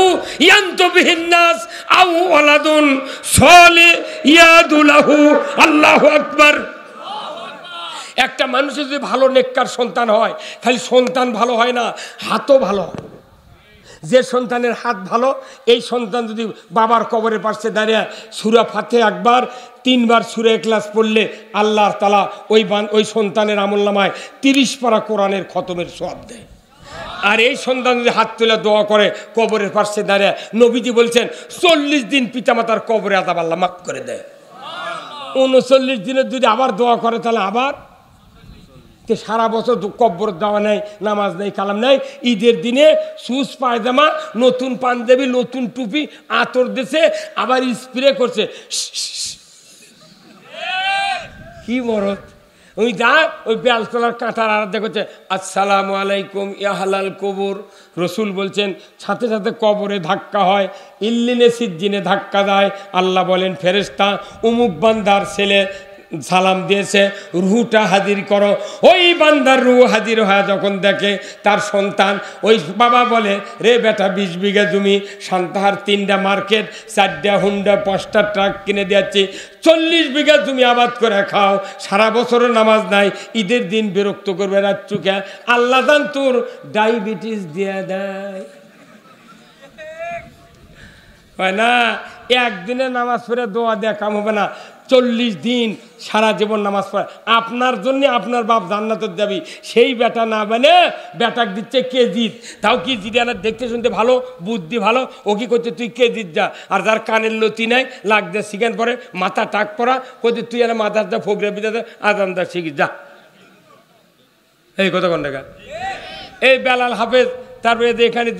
ইয়ানতুবিহিন নাস আও ওয়ালাদুন সালিহ ইয়াদুলাহু। আল্লাহু আকবার। একটা মানুষের যদি ভালো নেককার সন্তান হয়, খালি সন্তান ভালো হয় না, হাতও ভালো হয়। যে সন্তানের হাত ভালো, এই সন্তান যদি বাবার কবরের পাশে দাঁড়িয়ে সূরা ফাতিহা একবার, 3 বার সূরা ইখলাস পড়লে আল্লাহ তাআলা ওই সন্তানের আমলনামায় 30 পারা কোরআনের খতমের সওয়াব দেয়। আর এই সন্তান যদি হাত তুলে দোয়া করে কবরের পাশে দাঁড়িয়ে, নবীজি বলছেন 40 দিন পিতামাতার কবরে আযাব আল্লাহ মাফ করে দেয়। 39 দিনের যদি আবার দোয়া করে, তাহলে আবার সারা বছর কব্বর দেওয়া নেই, নামাজ নেই, কালাম নেই, ঈদের দিনে সুস পায়জামা, নতুন পাঞ্জাবি, নতুন টুপি, আতর দিছে, আবার স্প্রে করছে। কি মরদ! ওই যা ওই বেলতলার কাঁটার আরাধনা করছে, আসসালামু আলাইকুম ইয়া হালাল কবর। রসুল বলছেন সাথে সাথে কবরে ধাক্কা হয়, ইল্লিনে সিজ্জিনে ধাক্কা দেয়। আল্লাহ বলেন ফেরেশতা অমুক বান্দার ছেলে সালাম দিয়েছে, রুহটা হাজির করো। ওই বান্দার রুহ হাজির হয় যখন দেখে তার সন্তান, ওই বাবা বলে, রে বেটা 20 বিঘা জমি, সান্তাহার 3টা মার্কেট, 4টা হুন্ডা, 5টা ট্রাক কিনে দিয়েছি, 40 বিঘা জমি আবাদ করে খাও, সারা বছরের নামাজ নাই, ঈদের দিন বিরক্ত করবে রাত চুকে, আল্লাহ জান তোর ডায়াবেটিস দিয়ে দেয়। হয় না? একদিনে নামাজ পড়ে দোয়া দেয়া কাম হবে না, 40 দিন সারা জীবন নামাজ পড়ে। আপনার জন্য আপনার বাপ জান্নাতে যাবি, সেই বেটা না মানে বেটাক দিচ্ছে কেজিত, তাও কি জিরিয়ানা দেখতে শুনতে ভালো, বুদ্ধি ভালো, ও কি করছে তুই কেজিত যা। আর যার কানের লতি নাই, লাগ দে শিখেন পরে, মাথা টাক পরা, করছে তুই আর মাথার যা ফোকরে বিদাতে আজান দা শিখি যা। এই কথা কোন টাকা? এই বেলাল হাফেজ, তারপরে এখানে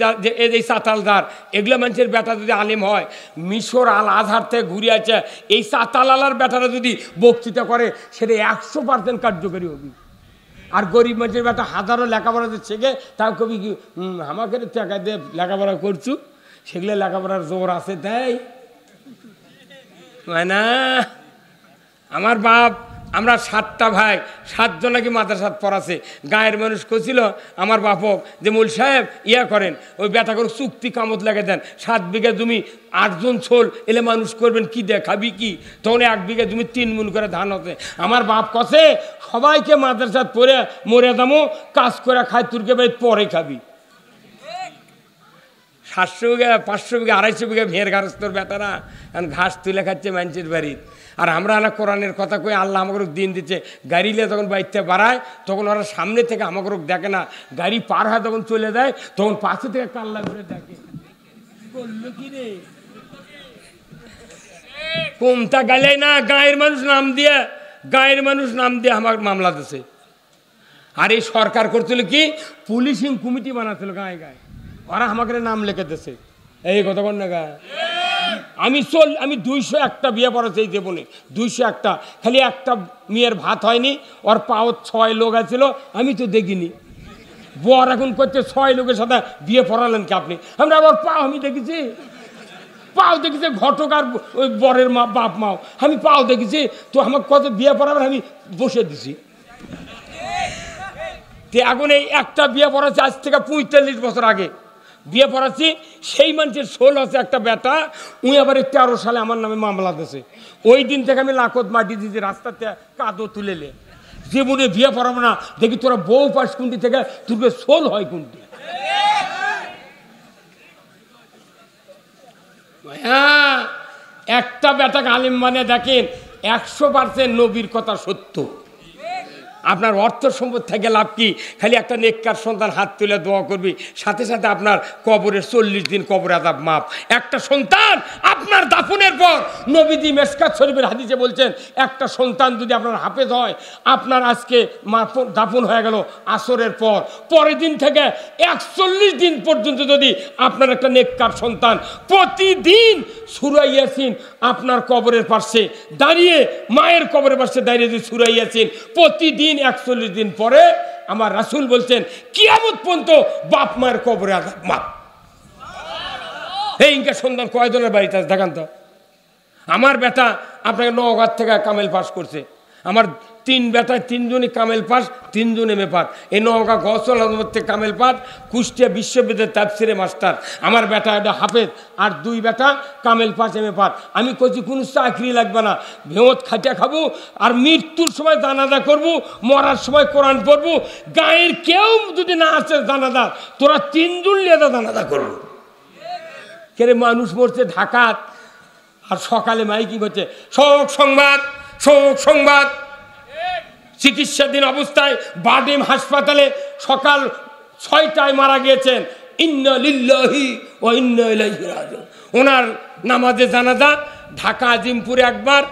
এই চাতালদার, এগুলো মানুষের বেটা যদি আলিম হয়, মিশর আল আজহার থেকে ঘুরে আছে, এই চাতালালার বেটারা যদি বক্তৃতা করে সেটা 100% কার্যকরী হবে। আর গরিব মানুষের বেটা হাজারো লেখাপড়া যে শেখে, তাও কবি কি আমাকে টাকা দিয়ে লেখাপড়া করছু, সেগুলো লেখাপড়ার জোর আছে তাই না? আমার বাপ, আমরা 7টা ভাই, 7 জন নাকি মাদ্রাসাত পড়াছে। গায়ের মানুষ কছিল আমার বাপক যে মূল সাহেব ইয়া করেন, ওই বেটা করে চুক্তি কামত লাগে দেন, 7 বিঘা জমি 8 জন ছোল এলে মানুষ করবেন কি, দেয় খাবি কি? তখন 1 বিঘা জমি 3 মণ করে ধান হতে। আমার বাপ কছে সবাইকে মাদ্রাসাত পড়ে মরে দামো, কাজ করে খাই, তুরকে বাড়ি পরে খাবি। 700 বিঘা 500 বিঘা 250 বিঘা ভেড় গারস্তর বেটারা এখন ঘাস তুলে খাচ্ছে মানুষের বাড়ির। আর আমরা না কোরআনের কথা কই, আল্লাহ আমাকে দিন দিচ্ছে, গাড়িলে যখন বাইতে বাড়ায় তখন ওরা সামনে থেকে আমাকে দেখে না, গাড়ি পার হয় তখন চলে যায়, তখন পাশে থেকে কাল্লা ঘুরে দেখে বললো কি রে কোনটা গালে না। গায়ের মানুষ নাম দিয়ে আমার মামলা দিছে। আর এই সরকার করছিল কি, পুলিশিং কমিটি বানাচ্ছিল গায়ে গায়ে, ওরা আমাকে নাম লিখে দিছে। এই কথা বল না গা। আমি 201টা বিয়ে পড়াচ্ছি এই জীবনে, 201টা, খালি একটা মেয়ের ভাত হয়নি, ওর পাও 6 লোক আছিল, আমি তো দেখিনি। বর এখন করছে 6 লোকের সাথে বিয়ে পড়ালেন কি আপনি? আমরা আবার পাও আমি দেখেছি, পাও দেখেছি, ঘটক আর ওই বরের মা বাপ মাও, আমি পাও দেখেছি, তো আমাকে কত বিয়ে পড়াবেন, আমি বসে দিছি। এখন এই একটা বিয়ে পড়াচ্ছে আজ থেকে 45 বছর আগে বিয়ে পড়াচ্ছি, সেই মানুষের সোল আছে একটা বেটা, উনি আবার 13 সালে আমার নামে মামলা দিয়েছে। ওই দিন থেকে আমি লাখত মাটি দিয়েছি, রাস্তাতে কাদো তুলেলে, জীবনে বিয়ে পড়াবো না, দেখি তোরা বউ পাস কোনটি থেকে, তোর সোল হয় কোনটি। হ্যাঁ, একটা বেটাকে আলিম মানে দেখেন 100% নবীর কথা সত্য। আপনার অর্থ সম্পদ থেকে লাভ কি? খালি একটা নেককার সন্তান হাত তুলে দোয়া করবি, সাথে সাথে আপনার কবরের 40 দিন কবর আযাব মাপ। একটা সন্তান আপনার দাফনের পর, নবীজি মেশকাত শরীফের হাদিসে বলছেন, একটা সন্তান যদি আপনার হাফেজ হয়, আপনার আজকে দাফন হয়ে গেল আসরের পর, পরের দিন থেকে 41 দিন পর্যন্ত যদি আপনার একটা নেককার সন্তান প্রতিদিন সূরা ইয়াসিন আপনার কবরের পাশে দাঁড়িয়ে, মায়ের কবরের পাশে দাঁড়িয়ে যদি সূরা ইয়াসিন প্রতিদিন 41 দিন পরে, আমার রাসূল বলছেন কিয়ামত পর্যন্ত বাপ মায়ের কবরে আযাব মাপ। এই ইনকা সন্তান কয়জনের বাড়িতে আছে দেখান তো। আমার বেটা আপনাকে নওগাঁ থেকে কামেল পাস করছে, আমার 3 বেটায় 3 জনই কামেল পাস, 3 জন এমএ পাস। এই নওগাঁ গসল আজমত থেকে কামেল পাস, কুষ্টিয়া বিশ্ববিদ্যালয়ের তাফসিরে মাস্টার। আমার বেটা এটা হাফেজ, আর 2 বেটা কামেল পাস এমএ পাস। আমি কইছি কোনো চাকরি লাগবে না, ভেঁত খাটিয়া খাবো, আর মৃত্যুর সময় জানাজা করবো, মরার সময় কোরআন পড়বো, গায়ের কেউ যদি না আসে জানাজা, তোরা 3 জন লিয়ে জানাজা করবো। কেরে মানুষ মরছে ঢাকাত, আর সকালে মাইকিং হচ্ছে শোক সংবাদ, শোক সংবাদ। চিকিৎসাধীন অবস্থায় বাডেম হাসপাতালে সকাল 6টায় মারা গিয়েছেন, ইন্না লিল্লাহি ওয়া ইন্না ইলাইহি রাজিউন। ওনার নামাজে জানাজা ঢাকা আজিমপুরে একবার,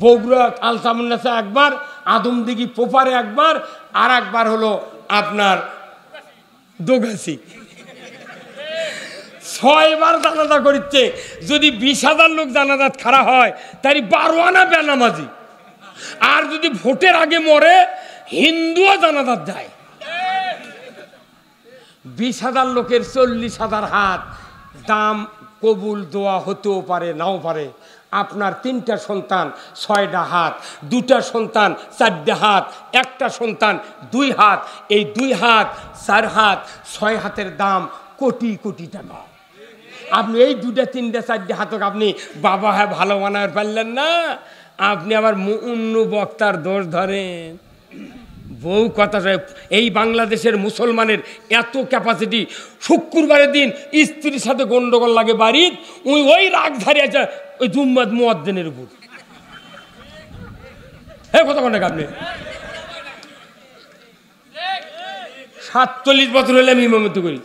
বগুড়া আলতামুন্নাসে একবার, আদমদিঘি পোপারে একবার, আর একবার হলো আপনার দোগাছি। 6 বার জানাজা করিচ্ছে। যদি 20,000 লোক জানাজাত খাড়া হয়, তাই 12 আনা বেনামাজি। আর যদি ভোটের আগে মরে, হিন্দুও জানাজাত যায়। 20,000 লোকের 40,000 হাত, দাম কবুল দোয়া হতেও পারে নাও পারে। আপনার 3টা সন্তান 6টা হাত, 2টা সন্তান 4টা হাত, একটা সন্তান 2 হাত, এই 2 হাত 4 হাত 6 হাতের দাম কোটি কোটি টাকা। আপনি এই 2টা 3টা 4টা হাতক আপনি বাবা হ্যাঁ ভালো বানাতে পারলেন না, আপনি আবার অন্য বক্তার দোষ ধরেন। বউ কথা সাহেব, এই বাংলাদেশের মুসলমানের এত ক্যাপাসিটি, শুক্রবারের দিন স্ত্রীর সাথে গন্ডগোল লাগে বাড়ির, ওই রাগ ধারে আছে ওই জুম্মাদ মুয়াজ্জিনের উপর। হ্যাঁ কথা বলেন আপনি। 47 বছর হলে আমি ইমামতি করি,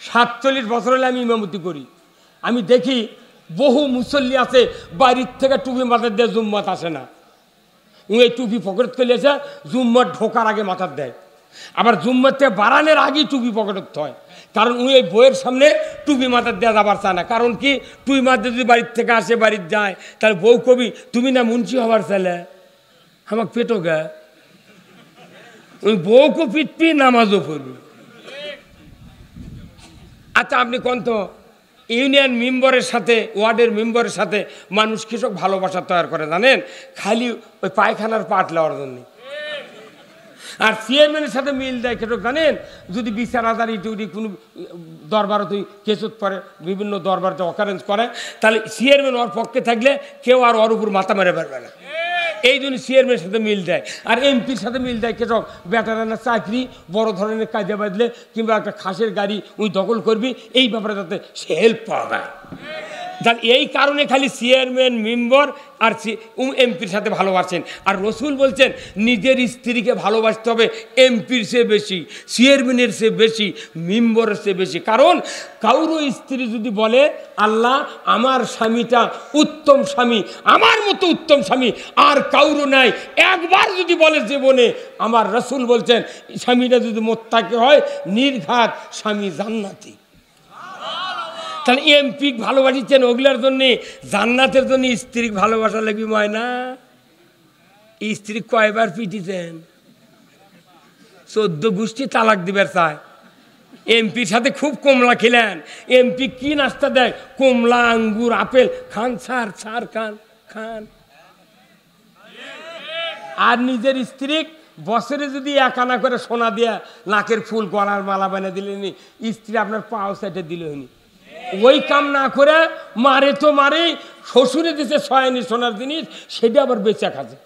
47 বছর হলে আমি ইমামতি করি। আমি দেখি বহু মুসল্লি আছে বাড়ির থেকে টুপি মাথার দিয়ে জুম্মাত আসে না, এই টুপি পকেট করে এসে জুম্মার ঢোকার আগে মাথার দেয়, আবার জুম্মার থেকে বাড়ানোর আগেই টুপি পকেটত হয়, কারণ উনি এই বইয়ের সামনে টুপি মাথার দেওয়া যাবার চায় না। কারণ কি, টুপি মাথার যদি বাড়ির থেকে আসে বাড়ির যায়, তাহলে বউ কবি তুমি না মুন্সি হবার ছেলে, আমাকে পেটো গা, ওই বউকে পিটপি নামাজও পড়বি। আচ্ছা আপনি কোন তো ইউনিয়ন মেম্বারের সাথে ওয়ার্ডের মেম্বারের সাথে মানুষ কৃষক ভালোবাসা তৈরি করে জানেন, খালি ওই পায়খানার পাট নেওয়ার জন্য। আর চেয়ারম্যানের সাথে মিল দেয় কৃষক জানেন, যদি বিচার আদারি যদি কোনো দরবারে তুই কেসুত করে, বিভিন্ন দরবারতে অকারেন্স করে, তাহলে চেয়ারম্যান ওর পক্ষে থাকলে কেউ আর ওর উপর মাথা মেরে পারবে না, এই জন্য চেয়ারম্যানের সাথে মিল দেয়। আর এমপির সাথে মিল দেয় কৃষক, বেটারানের চাকরি, বড় ধরনের কাজে বাঁধলে কিংবা একটা খাসের গাড়ি ওই দখল করবি, এই ব্যাপারে যাতে সে হেল্প পাওয়া যায়। এই কারণে খালি চেয়ারম্যান মেম্বার আর এমপির সাথে ভালোবাসেন। আর রসুল বলছেন নিজের স্ত্রীকে ভালোবাসতে হবে এমপির চেয়ে বেশি, চেয়ারম্যানের চেয়ে বেশি, মেম্বারের চেয়ে বেশি। কারণ কারো স্ত্রী যদি বলে আল্লাহ আমার স্বামীটা উত্তম স্বামী, আমার মতো উত্তম স্বামী আর কারো নাই, একবার যদি বলে জীবনে, আমার রসুল বলছেন স্বামীটা যদি মোত্তাকি হয় নির্ঘাত স্বামী জান্নাতি। তাহলে এমপি ভালোবাসিচ্ছেন ওগুলার জন্যে, জান্নাতের জন্য স্ত্রী ভালোবাসা লাগবে ময়না। স্ত্রী কয়বার পিটিছেন? 14 গোষ্ঠী তালাক দিবার চায়। এমপির সাথে খুব কমলা খেলেন, এমপি কি নাস্তা দেয়? কমলা, আঙ্গুর, আপেল খান, ছাড় ছাড় খান খান। আর নিজের স্ত্রী বছরে যদি 1 আনা করে সোনা দিয়া নাকের ফুল গলার মালা বানিয়ে দিলেনি, স্ত্রী আপনার পাও সাইডে দিল হয়নি। ওই কাম না করে মারে তো মারে, শ্বশুরে দিতে 6 আনি সোনার জিনিস, সেটা আবার বেচা খাচ্ছে।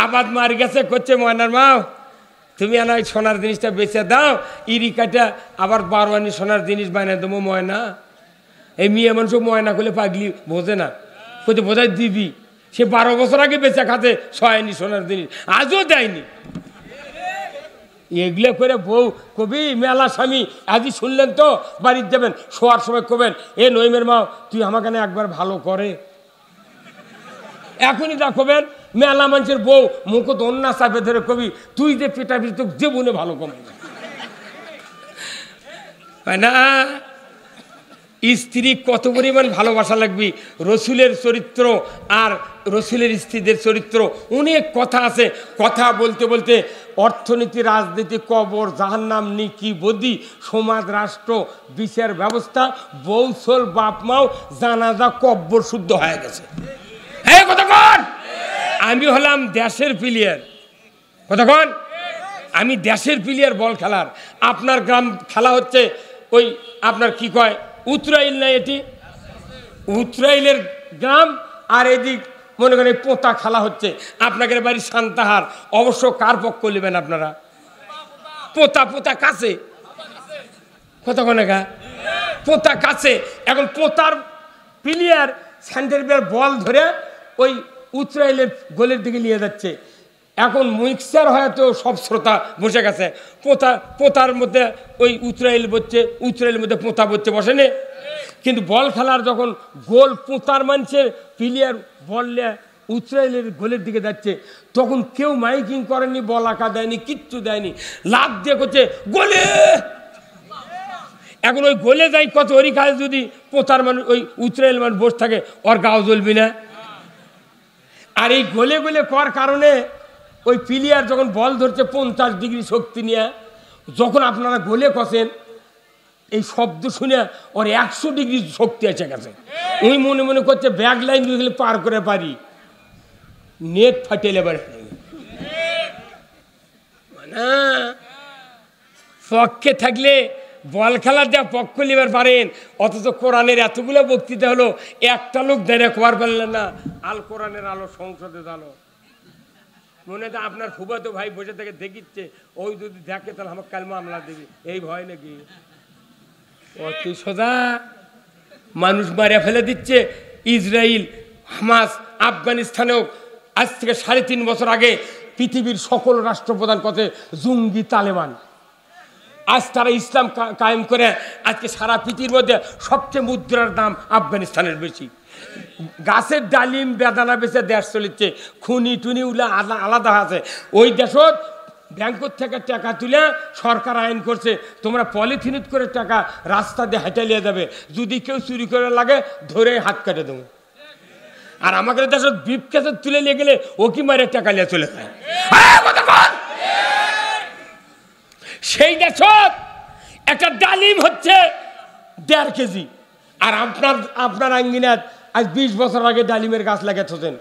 আবাদ মার গেছে করছে ময়নার মাও তুমি আনা ওই সোনার জিনিসটা বেচে দাও, ইরিকাটা আবার 12 আনি সোনার জিনিস বানিয়ে দেবো ময়না। এই মেয়ে মানুষ ময়না করলে পাগলি বোঝে না, কোথায় বোঝায় দিবি, সে 12 বছর আগে বেচা খাতে 6 আনি সোনার জিনিস, আজও দেয়নি। এগুলো করে বউ কবি মেলা স্বামী, আজই শুনলেন তো বাড়িতে যাবেন, শোয়ার সময় কবেন এ নইমের মা তুই আমাকে একবার ভালো করে, এখনই যা কবেন। মেলা মানুষের বউ মুখ দন্না চাপে ধরে কবি তুই যে পেটা পিটি জীবনে ভালো কমে না। স্ত্রী কত পরিমাণ ভালোবাসা লাগবে, রসুলের চরিত্র আর রসুলের স্ত্রীদের চরিত্র অনেক কথা আছে। কথা বলতে বলতে অর্থনীতি, রাজনীতি, কবর, জাহান্নাম, নিকি, বদি, সমাজ, রাষ্ট্র, বিচার ব্যবস্থা, বৌসল, বাপ মাও, জানাজা, কব্বর শুদ্ধ হয়ে গেছে। হ্যাঁ কতক্ষণ আমি হলাম দেশের প্লেয়ার, কতক্ষণ আমি দেশের প্লেয়ার বল খেলার। আপনার গ্রাম খেলা হচ্ছে ওই আপনার কি কয় উত্তরাইল, না এটি উত্তরাইলের গ্রাম, আর এদিক মনে করেন পোতা খেলা হচ্ছে। আপনাদের বাড়ি সান্তাহার, অবশ্য কার পক্ষ নেবেন আপনারা? পোতা পোতা কাছে, কতক্ষণ একা পোতা কাছে। এখন পোতার প্লেয়ার সেন্টার বল ধরে ওই উত্তরাইলের গোলের দিকে নিয়ে যাচ্ছে। এখন মিক্সার হয়তো সব শ্রোতা বসে গেছে, পোতার মধ্যে ওই উত্তরাইল বসছে, উত্তরাইলের মধ্যে পোতা বসছে, বসেনি। কিন্তু বল খেলার যখন গোল পোতার মানুষের প্লেয়ার বল উত্তরাইলের গোলের দিকে যাচ্ছে, তখন কেউ মাইকিং করেনি, বল আঁকা দেয়নি, কিচ্ছু দেয়নি, লাভ দিয়ে করছে গোলে। এখন ওই গোলে যাই কত ওরই কাজ, যদি পোতার মানুষ ওই উত্তরাইল মানুষ বসে থাকে ওর গাও জ্বলবি না। আর এই গোলে গোলে করার কারণে ওই প্লেয়ার যখন বল ধরছে 50 ডিগ্রি শক্তি নিয়ে, যখন আপনারা গোলে কষেন এই শব্দ শুনে ওর 100 ডিগ্রি শক্তি এসে গেছে। ওই মনে মনে করছে ব্যাগ লাইন দিয়ে গেলে পার করে পারি, নেট ফাটেলে এবার পক্ষে থাকলে বল খেলার যা পক্ষ নেবার পারেন, অথচ কোরআনের এতগুলো বক্তৃতা হলো, একটা লোক দাঁড়িয়ে খবর পারলেন না আল কোরআনের আলো সংসদে জানো। মনে হয় আপনার ফুফাতো ভাই বসে থেকে দেখিচ্ছে, ওই যদি দেখে তাহলে আমার কাল মামলা দেবে, এই ভয় নাকি? অতি সোজা মানুষ মারিয়া ফেলে দিচ্ছে। ইসরায়েল, হামাস, আফগানিস্তানেও আজ থেকে 3.5 বছর আগে পৃথিবীর সকল রাষ্ট্রপ্রধান কথা জঙ্গি তালেবান। আজ তারা ইসলাম কায়েম করে আজকে সারা পৃথিবীর মধ্যে সবচেয়ে মুদ্রার দাম আফগানিস্তানের বেশি। গাছের ডালিম বেদানা বেচে দেশ চলিচ্ছে, খুনি টুনি উলে আলাদা আছে। ওই দেশত ব্যাংকর থেকে টাকা তুলে সরকার আইন করছে, তোমরা পলিথিনিত করে টাকা রাস্তা দিয়ে হেঁটে নিয়ে যাবে, যদি কেউ চুরি করে লাগে ধরে হাত কেটে দেবো। আর আমাদের দেশত বিপ কেসে তুলে নিয়ে গেলে ও কি মারে টাকা নিয়ে চলে যায়। সেই দেশত একটা ডালিম হচ্ছে 1.5 কেজি। আর আপনার আঙ্গিনাত আজ 20 বছর আগে ডালিমের গাছ লাগাচ্ছেন,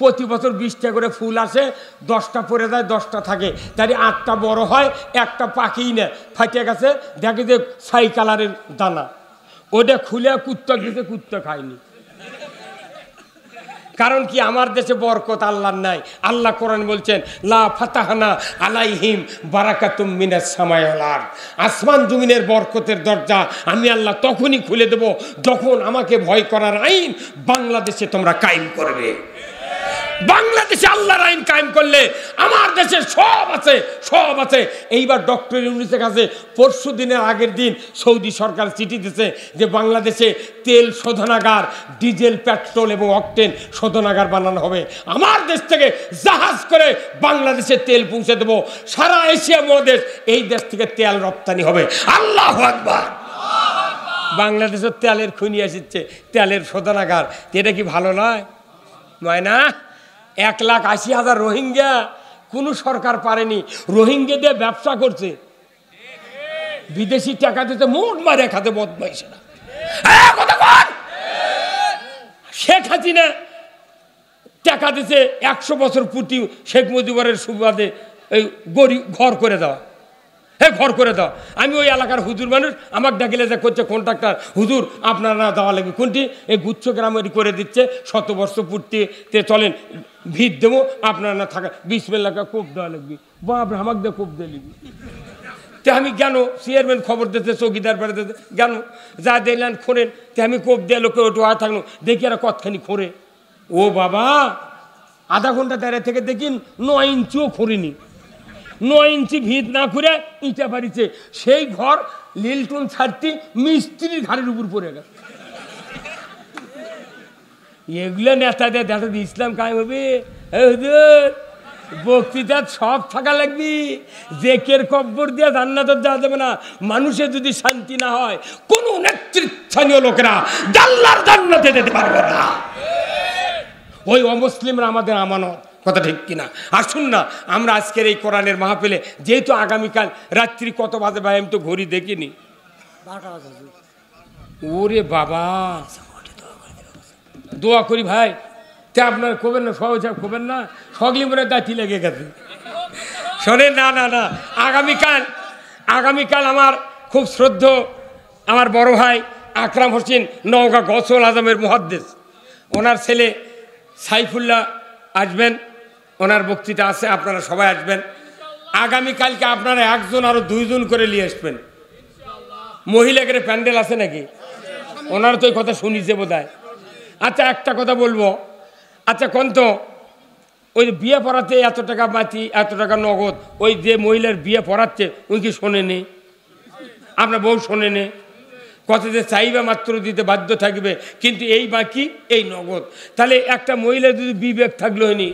প্রতি বছর 20টা করে ফুল আসে, 10টা পরে যায়, 10টা থাকে, তাই 8টা বড় হয়, একটা পাকেই না, ফাটে গেছে, দেখে যে ছাই কালারের দানা, ওটা খুলে কুত্তা দিতে, কুত্তা খায়নি। কারণ কি, আমার দেশে বরকত আল্লাহর নাই। আল্লাহ কোরআন বলছেন লা ফাতাহনা আলাইহিম বারাকাতুম মিনাস সামাই ওয়াল আরদ, আসমান জমিনের বরকতের দরজা আমি আল্লাহ তখনই খুলে দেব যখন আমাকে ভয় করার আইন বাংলাদেশে তোমরা কায়েম করবে। বাংলাদেশে আল্লাহর আইন কায়েম করলে আমার দেশে সব আছে, সব আছে। এইবার ডক্টর ইউনূসের কাছে পরশু দিনের আগের দিন সৌদি সরকার চিঠি দিয়েছে যে বাংলাদেশে তেল শোধনাগার, ডিজেল, পেট্রোল এবং অকটেন শোধনাগার বানানো হবে। আমার দেশ থেকে জাহাজ করে বাংলাদেশে তেল পৌঁছে দেবো, সারা এশিয়া মহাদেশ এই দেশ থেকে তেল রপ্তানি হবে। আল্লাহু আকবার। বাংলাদেশের তেলের খুনি আসছে, তেলের শোধনাগার, এটা কি ভালো নয়? নয় না? 1,80,000 রোহিঙ্গা কোন সরকার পারেনি, রোহিঙ্গা দিয়ে ব্যবসা করছে, বিদেশি টাকা দিতে মোট মারে খাতে বদমাইশেরা। শেখ হাসিনা টাকা দিতে 100 বছর পূর্তি শেখ মুজিবের সুবাদে এই গরিব ঘর করে দেওয়া, ঘর করে দাও। আমি ওই এলাকার হুজুর মানুষ, আমাকে ডাকিলে যা করছে কন্ট্রাক্টর, হুজুর আপনারা দেওয়া লাগবে কোনটি, এই গুচ্ছ গ্রামের করে দিচ্ছে, 100 বর্ষ পূর্তিতে চলেন ভিড় দেবো, আপনারা না থাকা 20 লাখ কোপ দেওয়া লাগবে। বাপ আমাকে দিয়ে কোপ দিয়ে নিবি। তে আমি কেন চেয়ারম্যান খবর দিতে, চৌকিদার বেড়ে দিতে কেন, যা দিলেন খোঁড়েন, তে আমি কোপ দিয়ে লোকে ওটু আর থাকলো, দেখি আর কতখানি খোঁড়ে। ও বাবা, আধা ঘন্টা দাঁড়িয়ে থেকে দেখিন 9 ইঞ্চিও খোঁড়েনি, 9 ইঞ্চি ভিত না করে ইটা বাড়িছে। সেই ঘর লিলটন ছাড়তি মিস্ত্রির ঘাড়ের উপর পড়ে গেল। এগুলো নেতাদের দেখা ইসলাম কায়েম হবে। বক্তৃতা সব থাকা লাগবি, জেকের কব্বর দিয়ে জান্নাতে যাওয়া যাবে না। মানুষের যদি শান্তি না হয়, কোন নেতৃস্থানীয় লোকেরা আল্লাহর জান্নাতে যেতে পারবে না। ওই অমুসলিমরা আমাদের আমানত, কথা ঠিক কিনা? আসুন না আমরা আজকের এই কোরআনের মাহফিলে, যেহেতু আগামীকাল রাত্রি কত বাজে ভাই আমি তো ঘড়ি দেখিনি, ওরে বাবা দোয়া করি ভাই, তে আপনার কবেন না, সহজ কবেন না, সগলি মনে দাঁতি লেগে গেছে। শোনেন, না না না, আগামীকাল আমার খুব শ্রদ্ধ আমার বড় ভাই আকরাম হোসেন, নওগাঁ গসল আজমের মুহাদ্দিস, ওনার ছেলে সাইফুল্লাহ আসবেন, ওনার বক্তৃতা আছে, আপনারা সবাই আসবেন। আগামীকালকে আপনারা 1 জন আরো 2 জন করে নিয়ে আসবেন। মহিলাদের প্যান্ডেল আছে নাকি? ওনার তো এই কথা শুনিছে বোধ হয়। আচ্ছা একটা কথা বলবো, আচ্ছা কোন তো ওই বিয়ে পড়াতে এত টাকা মাটি, এত টাকা নগদ, ওই যে মহিলার বিয়ে পড়াচ্ছে ওই কি শোনেনি? আপনার বউ শোনেনি? কত যে চাইবে মাত্র দিতে বাধ্য থাকবে, কিন্তু এই বাকি এই নগদ। তাহলে একটা মহিলা যদি বিবেক থাকলো হয়নি,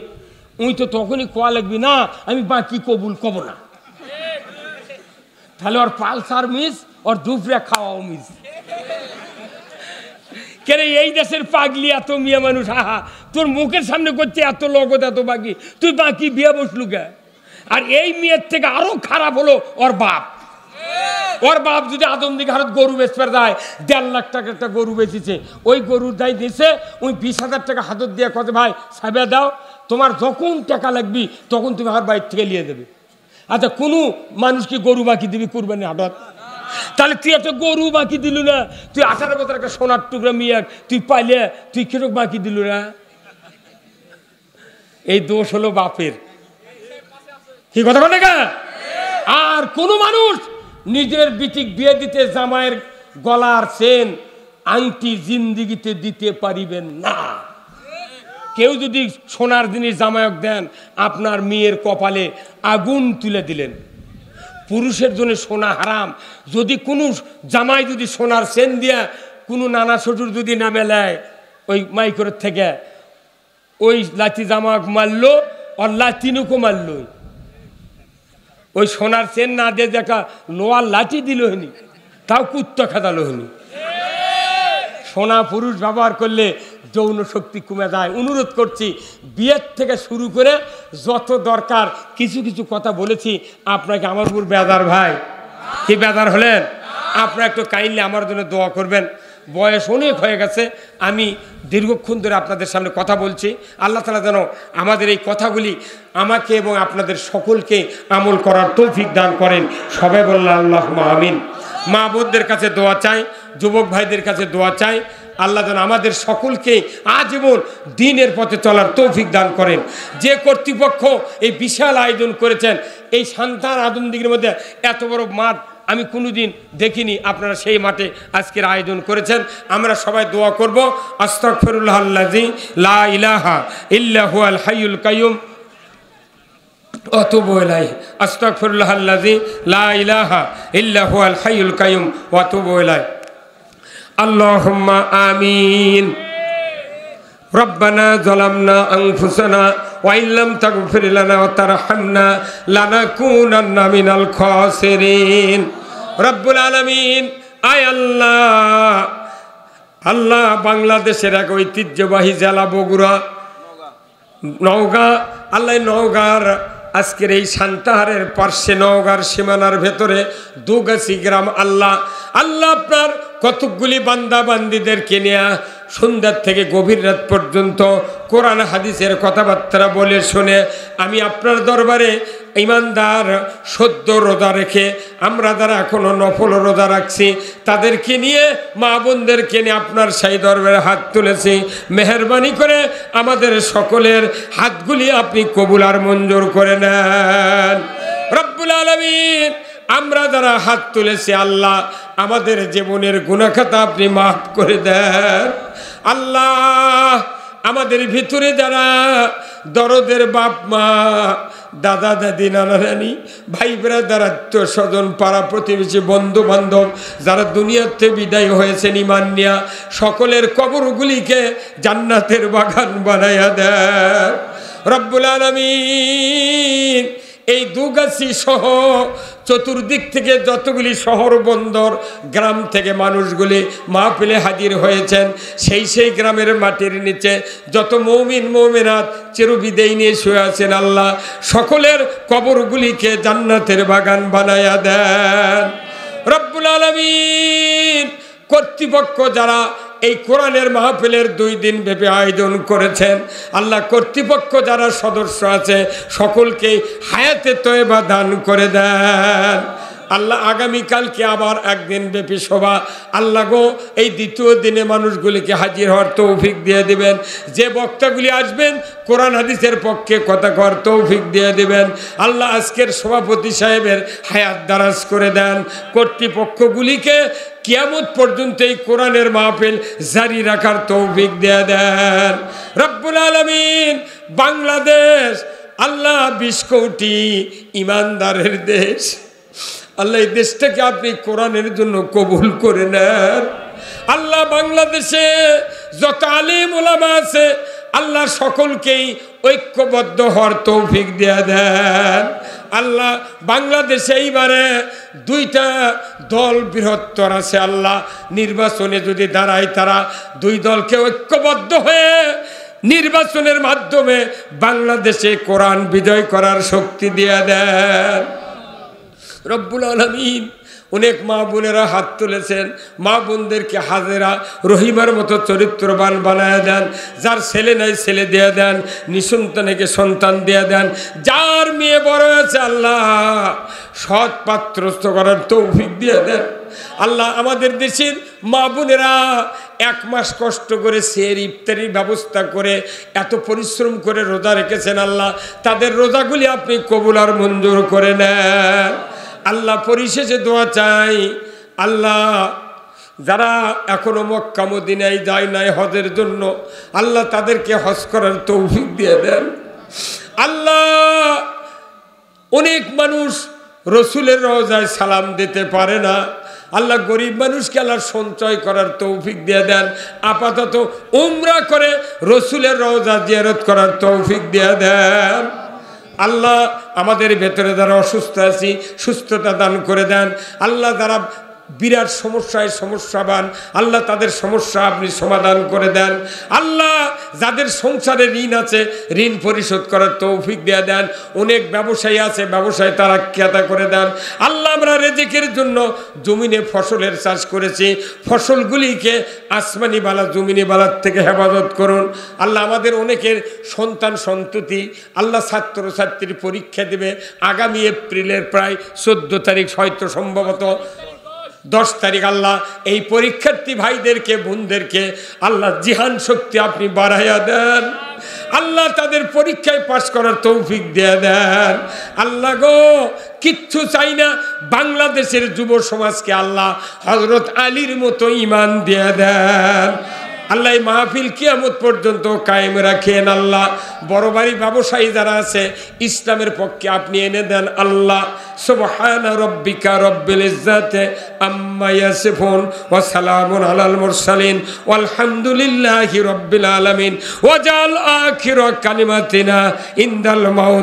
উই তো তখনই কোয়া লাগবি না আমি বাকি কবুল কব না। তাহলে ওর পালসার মিস, ওর দুপুরে খাওয়াও মিস। কেন এই দেশের পাগলি এত মেয়ে মানুষ, আহা তোর মুখের সামনে করছে এত লগত এত বাকি, তুই বাকি বিয়ে বসলু কে? আর এই মেয়ের থেকে আরো খারাপ হলো ওর বাপ। ওর বাপ যদি আদম দিকে হারত গরু বেচবার যায়, 1.5 লাখ টাকা একটা গরু বেচেছে, ওই গরুর দায় দিয়েছে, ওই 20,000 টাকা হাতত দিয়ে কত ভাই সাবে দাও, তোমার যখন টাকা লাগবি তখন তুমি আমার বাইর থেকে নিয়ে দেবে। আচ্ছা, কোনো মানুষ কি গরু বাকি দিবি কুরবানি হাটত? তাহলে তুই একটা গরু বাকি দিল না, তুই 18 বছর একটা সোনার টুকরা মিয়া তুই পাইলে তুই কিরক বাকি দিল না? এই দোষ হলো বাপের। কি কথা বলে? আর কোন মানুষ নিজের বিটিক বিয়ে দিতে জামাইয়ের গলার চেন আংটি জিন্দিগিতে দিতে পারিবেন না। কেউ যদি সোনার জিনিস জামায়ক দেন, আপনার মেয়ের কপালে আগুন তুলে দিলেন। পুরুষের জন্য সোনা হারাম। যদি কোনো জামাই যদি সোনার চেন দিয়া কোনো নানা শ্বশুর যদি নামে নেয় ওই মাইকরের থেকে, ওই লাঠি জামাক মারলো আর লাঠিনুকো মারল, ওই সোনার চেন না দিয়ে দেখা লোয়ার লাঠি দিল হয়নি, তাও কুত্তা খেদালো হয়নি। সোনা পুরুষ ব্যবহার করলে যৌন শক্তি কমে যায়। অনুরোধ করছি, বিয়ের থেকে শুরু করে যত দরকার কিছু কিছু কথা বলেছি, আপনাকে আমার উপর বেদার ভাই কি বেদার হলেন? আপনারা একটু কাইন্ডলি আমার জন্য দোয়া করবেন। বয়স অনেক হয়ে গেছে, আমি দীর্ঘক্ষণ ধরে আপনাদের সামনে কথা বলছি। আল্লাহ তাআলা যেন আমাদের এই কথাগুলি আমাকে এবং আপনাদের সকলকে আমল করার তৌফিক দান করেন। সবাই বললেন আল্লাহুম্মা আমিন। মা বোনদের কাছে দোয়া চাই, যুবক ভাইদের কাছে দোয়া চাই, আল্লাহ যেন আমাদের সকলকে আজীবন দ্বীনের পথে চলার তৌফিক দান করেন। যে কর্তৃপক্ষ এই বিশাল আয়োজন করেছেন, এই সন্তান আদমদিগের মধ্যে এত বড় মাঠ আমি কোনোদিন দেখিনি, আপনারা সেই মাঠে আজকের আয়োজন করেছেন। আমরা সবাই দোয়া করব, আস্তাগফিরুল্লাহাল্লাযী লা ইলাহা ইল্লা হুয়াল হাইয়ুল কাইয়ুম ওয়া আতুবু ইলাইহি, আস্তাগফিরুল্লাহাল্লাযী লা ইলাহা ইল্লা হুয়াল হাইয়ুল কাইয়ুম ওয়া আতুবু ইলাইহি। আল্লাহুম্মা আমিন। রব্বানা যালামনা আনফুসানা ওয়া ইল্লাম তাগফির লানা ওয়া তারহামনা লানাকুনান্না মিনাল খাসিরিন। রব্বুল আলামিন, আয় আল্লাহ, আল্লাহ বাংলাদেশের এক ঐতিহ্যবাহী জেলা বগুড়া, নওগাঁ, আল্লাহ নওগাঁর আজকের এই সান্তাহারের পার্শ্বে নওগাঁর সীমানার ভেতরে দুগাছি গ্রাম, আল্লাহ আল্লাহ আপনার কতকগুলি বান্দা বান্দিদেরকে নিয়ে সন্ধ্যার থেকে গভীর রাত পর্যন্ত কোরআন হাদিসের কথাবার্তা বলে শুনে আমি আপনার দরবারে ইমানদার সদ্য রোজা রেখে আমরা যারা এখনো নফল রোজা রাখছি তাদেরকে নিয়ে মা বোনদেরকে নিয়ে আপনার সেই দরবারে হাত তুলেছি। মেহেরবানি করে আমাদের সকলের হাতগুলি আপনি কবুল আর মঞ্জুর করে নেন। রব্বুল আলামিন, আমরা যারা হাত তুলেছি আল্লাহ আমাদের জীবনের গুনাহ খাতা আপনি মাফ করে দেন। আল্লাহ আমাদের ভিতরে যারা দরদের বাপ মা, দাদা দাদি, নানা নানি, ভাই ব্রাদার, আত্মীয় স্বজন, পাড়া প্রতিবেশী, বন্ধু বান্ধব যারা দুনিয়াতে বিদায় হয়েছেন ঈমান নিয়া, সকলের কবরগুলিকে জান্নাতের বাগান বানায়া দেন। রব্বুল আলামিন, এই দুগাছি সহ চতুর্দিক থেকে যতগুলি শহর বন্দর গ্রাম থেকে মানুষগুলি মাহফিলে হাজির হয়েছেন, সেই গ্রামের মাটির নিচে যত মুমিন মুমিনাত চিরবিদায় নিয়ে শুয়ে আছেন, আল্লাহ সকলের কবরগুলিকে জান্নাতের বাগান বানায়া দেন। রব্বুল আলামিন, কর্তৃপক্ষ যারা এই কোরআনের মাহফিলের 2 দিন ব্যাপী আয়োজন করেছেন, আল্লাহ কর্তৃপক্ষ যারা সদস্য আছে সকলকে হায়াতে তয়বা দান করে দেন। আল্লাহ আগামীকালকে আবার একদিন ব্যাপী সভা, আল্লাহ গো এই দ্বিতীয় দিনে মানুষগুলিকে হাজির হওয়ার তৌফিক দিয়ে দিবেন। যে বক্তাগুলি আসবেন কোরআন হাদিসের পক্ষে কথা কর তৌফিক দিয়ে দিবেন। আল্লাহ আজকের সভাপতি সাহেবের হায়াত দারাজ করে দেন। কর্তৃপক্ষগুলিকে কিয়ামত পর্যন্ত এই কোরআনের মাহফিল জারি রাখার তৌফিক দিয়ে দেন। রব্বুল আলামিন, বাংলাদেশ আল্লাহ 20 কোটি ইমানদারের দেশ, আল্লাহ এই দেশটাকে আপনি কোরআনের জন্য কবুল করে নেন। আল্লাহ বাংলাদেশে যত আলিম ওলামা আছে আল্লাহ সকলকেই ঐক্যবদ্ধ হওয়ার তৌফিক দিয়ে দেন। আল্লাহ বাংলাদেশে এইবারে 2টা দল বৃহত্তর আছে, আল্লাহ নির্বাচনে যদি দাঁড়ায় তারা 2 দলকে ঐক্যবদ্ধ হয়ে নির্বাচনের মাধ্যমে বাংলাদেশে কোরআন বিজয় করার শক্তি দিয়ে দেন। রব্বুল আলামিন অনেক মা বোনেরা হাত তুলেছেন, মা বোনদেরকে হাজেরা রহিমার মতো চরিত্রবান বানায় দেন, যার ছেলে নাই ছেলে দিয়ে দেন, নিঃসন্তানকে সন্তান দিয়ে দেন, যার মেয়ে বড় হয়েছে আল্লাহ সৎ পাত্রস্থ করার তৌফিক দিয়ে দেন। আল্লাহ আমাদের দেশের মা বোনেরা 1 মাস কষ্ট করে সেহরি ইফতারির ব্যবস্থা করে এত পরিশ্রম করে রোজা রেখেছেন, আল্লাহ তাদের রোজাগুলি আপনি কবুল আর মঞ্জুর করে নেন। আল্লাহ পরিশেষে দোয়া চাই, আল্লাহ যারা এখনো মক্কা মদিনায় যায় নাই হজের জন্য, আল্লাহ তাদেরকে হজ করার তৌফিক দিয়ে দেন। আল্লাহ অনেক মানুষ রসুলের রওজায় সালাম দিতে পারে না, আল্লাহ গরিব মানুষকে আল্লাহ সঞ্চয় করার তৌফিক দিয়ে দেন। আপাতত উমরা করে রসুলের রওজা জিয়ারত করার তৌফিক দিয়ে দেন। আল্লাহ আমাদের ভেতরে যারা অসুস্থ আছি সুস্থতা দান করে দেন। আল্লাহ যারা বিরাট সমস্যায় সমস্যাবান, আল্লাহ তাদের সমস্যা আপনি সমাধান করে দেন। আল্লাহ যাদের সংসারে ঋণ আছে ঋণ পরিশোধ করার তৌফিক দিয়ে দেন। অনেক ব্যবসায়ী আছে ব্যবসায় তারা ক্রেতা করে দেন। আল্লাহ আমরা রেজেকের জন্য জমিনে ফসলের চাষ করেছি, ফসলগুলিকে আসমানি বালা জমিনি বালার থেকে হেফাজত করুন। আল্লাহ আমাদের অনেকের সন্তান সন্ততি আল্লাহ ছাত্রছাত্রীর পরীক্ষা দেবে আগামী এপ্রিলের প্রায় 14 তারিখ, হয়তো সম্ভবত 10 তারিখ। আল্লাহ এই পরীক্ষার্থী ভাইদেরকে বোনদেরকে আল্লাহ জিহান শক্তি আপনি বাড়াইয়া দেন। আল্লাহ তাদের পরীক্ষায় পাস করার তৌফিক দিয়ে দেন। আল্লাহ গো কিচ্ছু চাই না, বাংলাদেশের যুব সমাজকে আল্লাহ হযরত আলীর মতো ঈমান দিয়ে দেন। আল্লাহ এই মাহফিল কিয়ামত পর্যন্ত কায়েম রাখেন। আল্লাহ বড় বাড়ি ব্যবসায়ী যারা আছে ইসলামের পক্ষে আপনি এনে দেন। আল্লাহ সুবহানা রাব্বিকা রব্বিল ইজ্জাতি আম্মা ইয়াসিফুন ওয়া সালামুন আলাল মুরসালিন ওয়ালহামদুলিল্লাহি রাব্বিল আলামিন ওয়াজাল আখিরা কালিমাতিনা ইনদাল মাউত।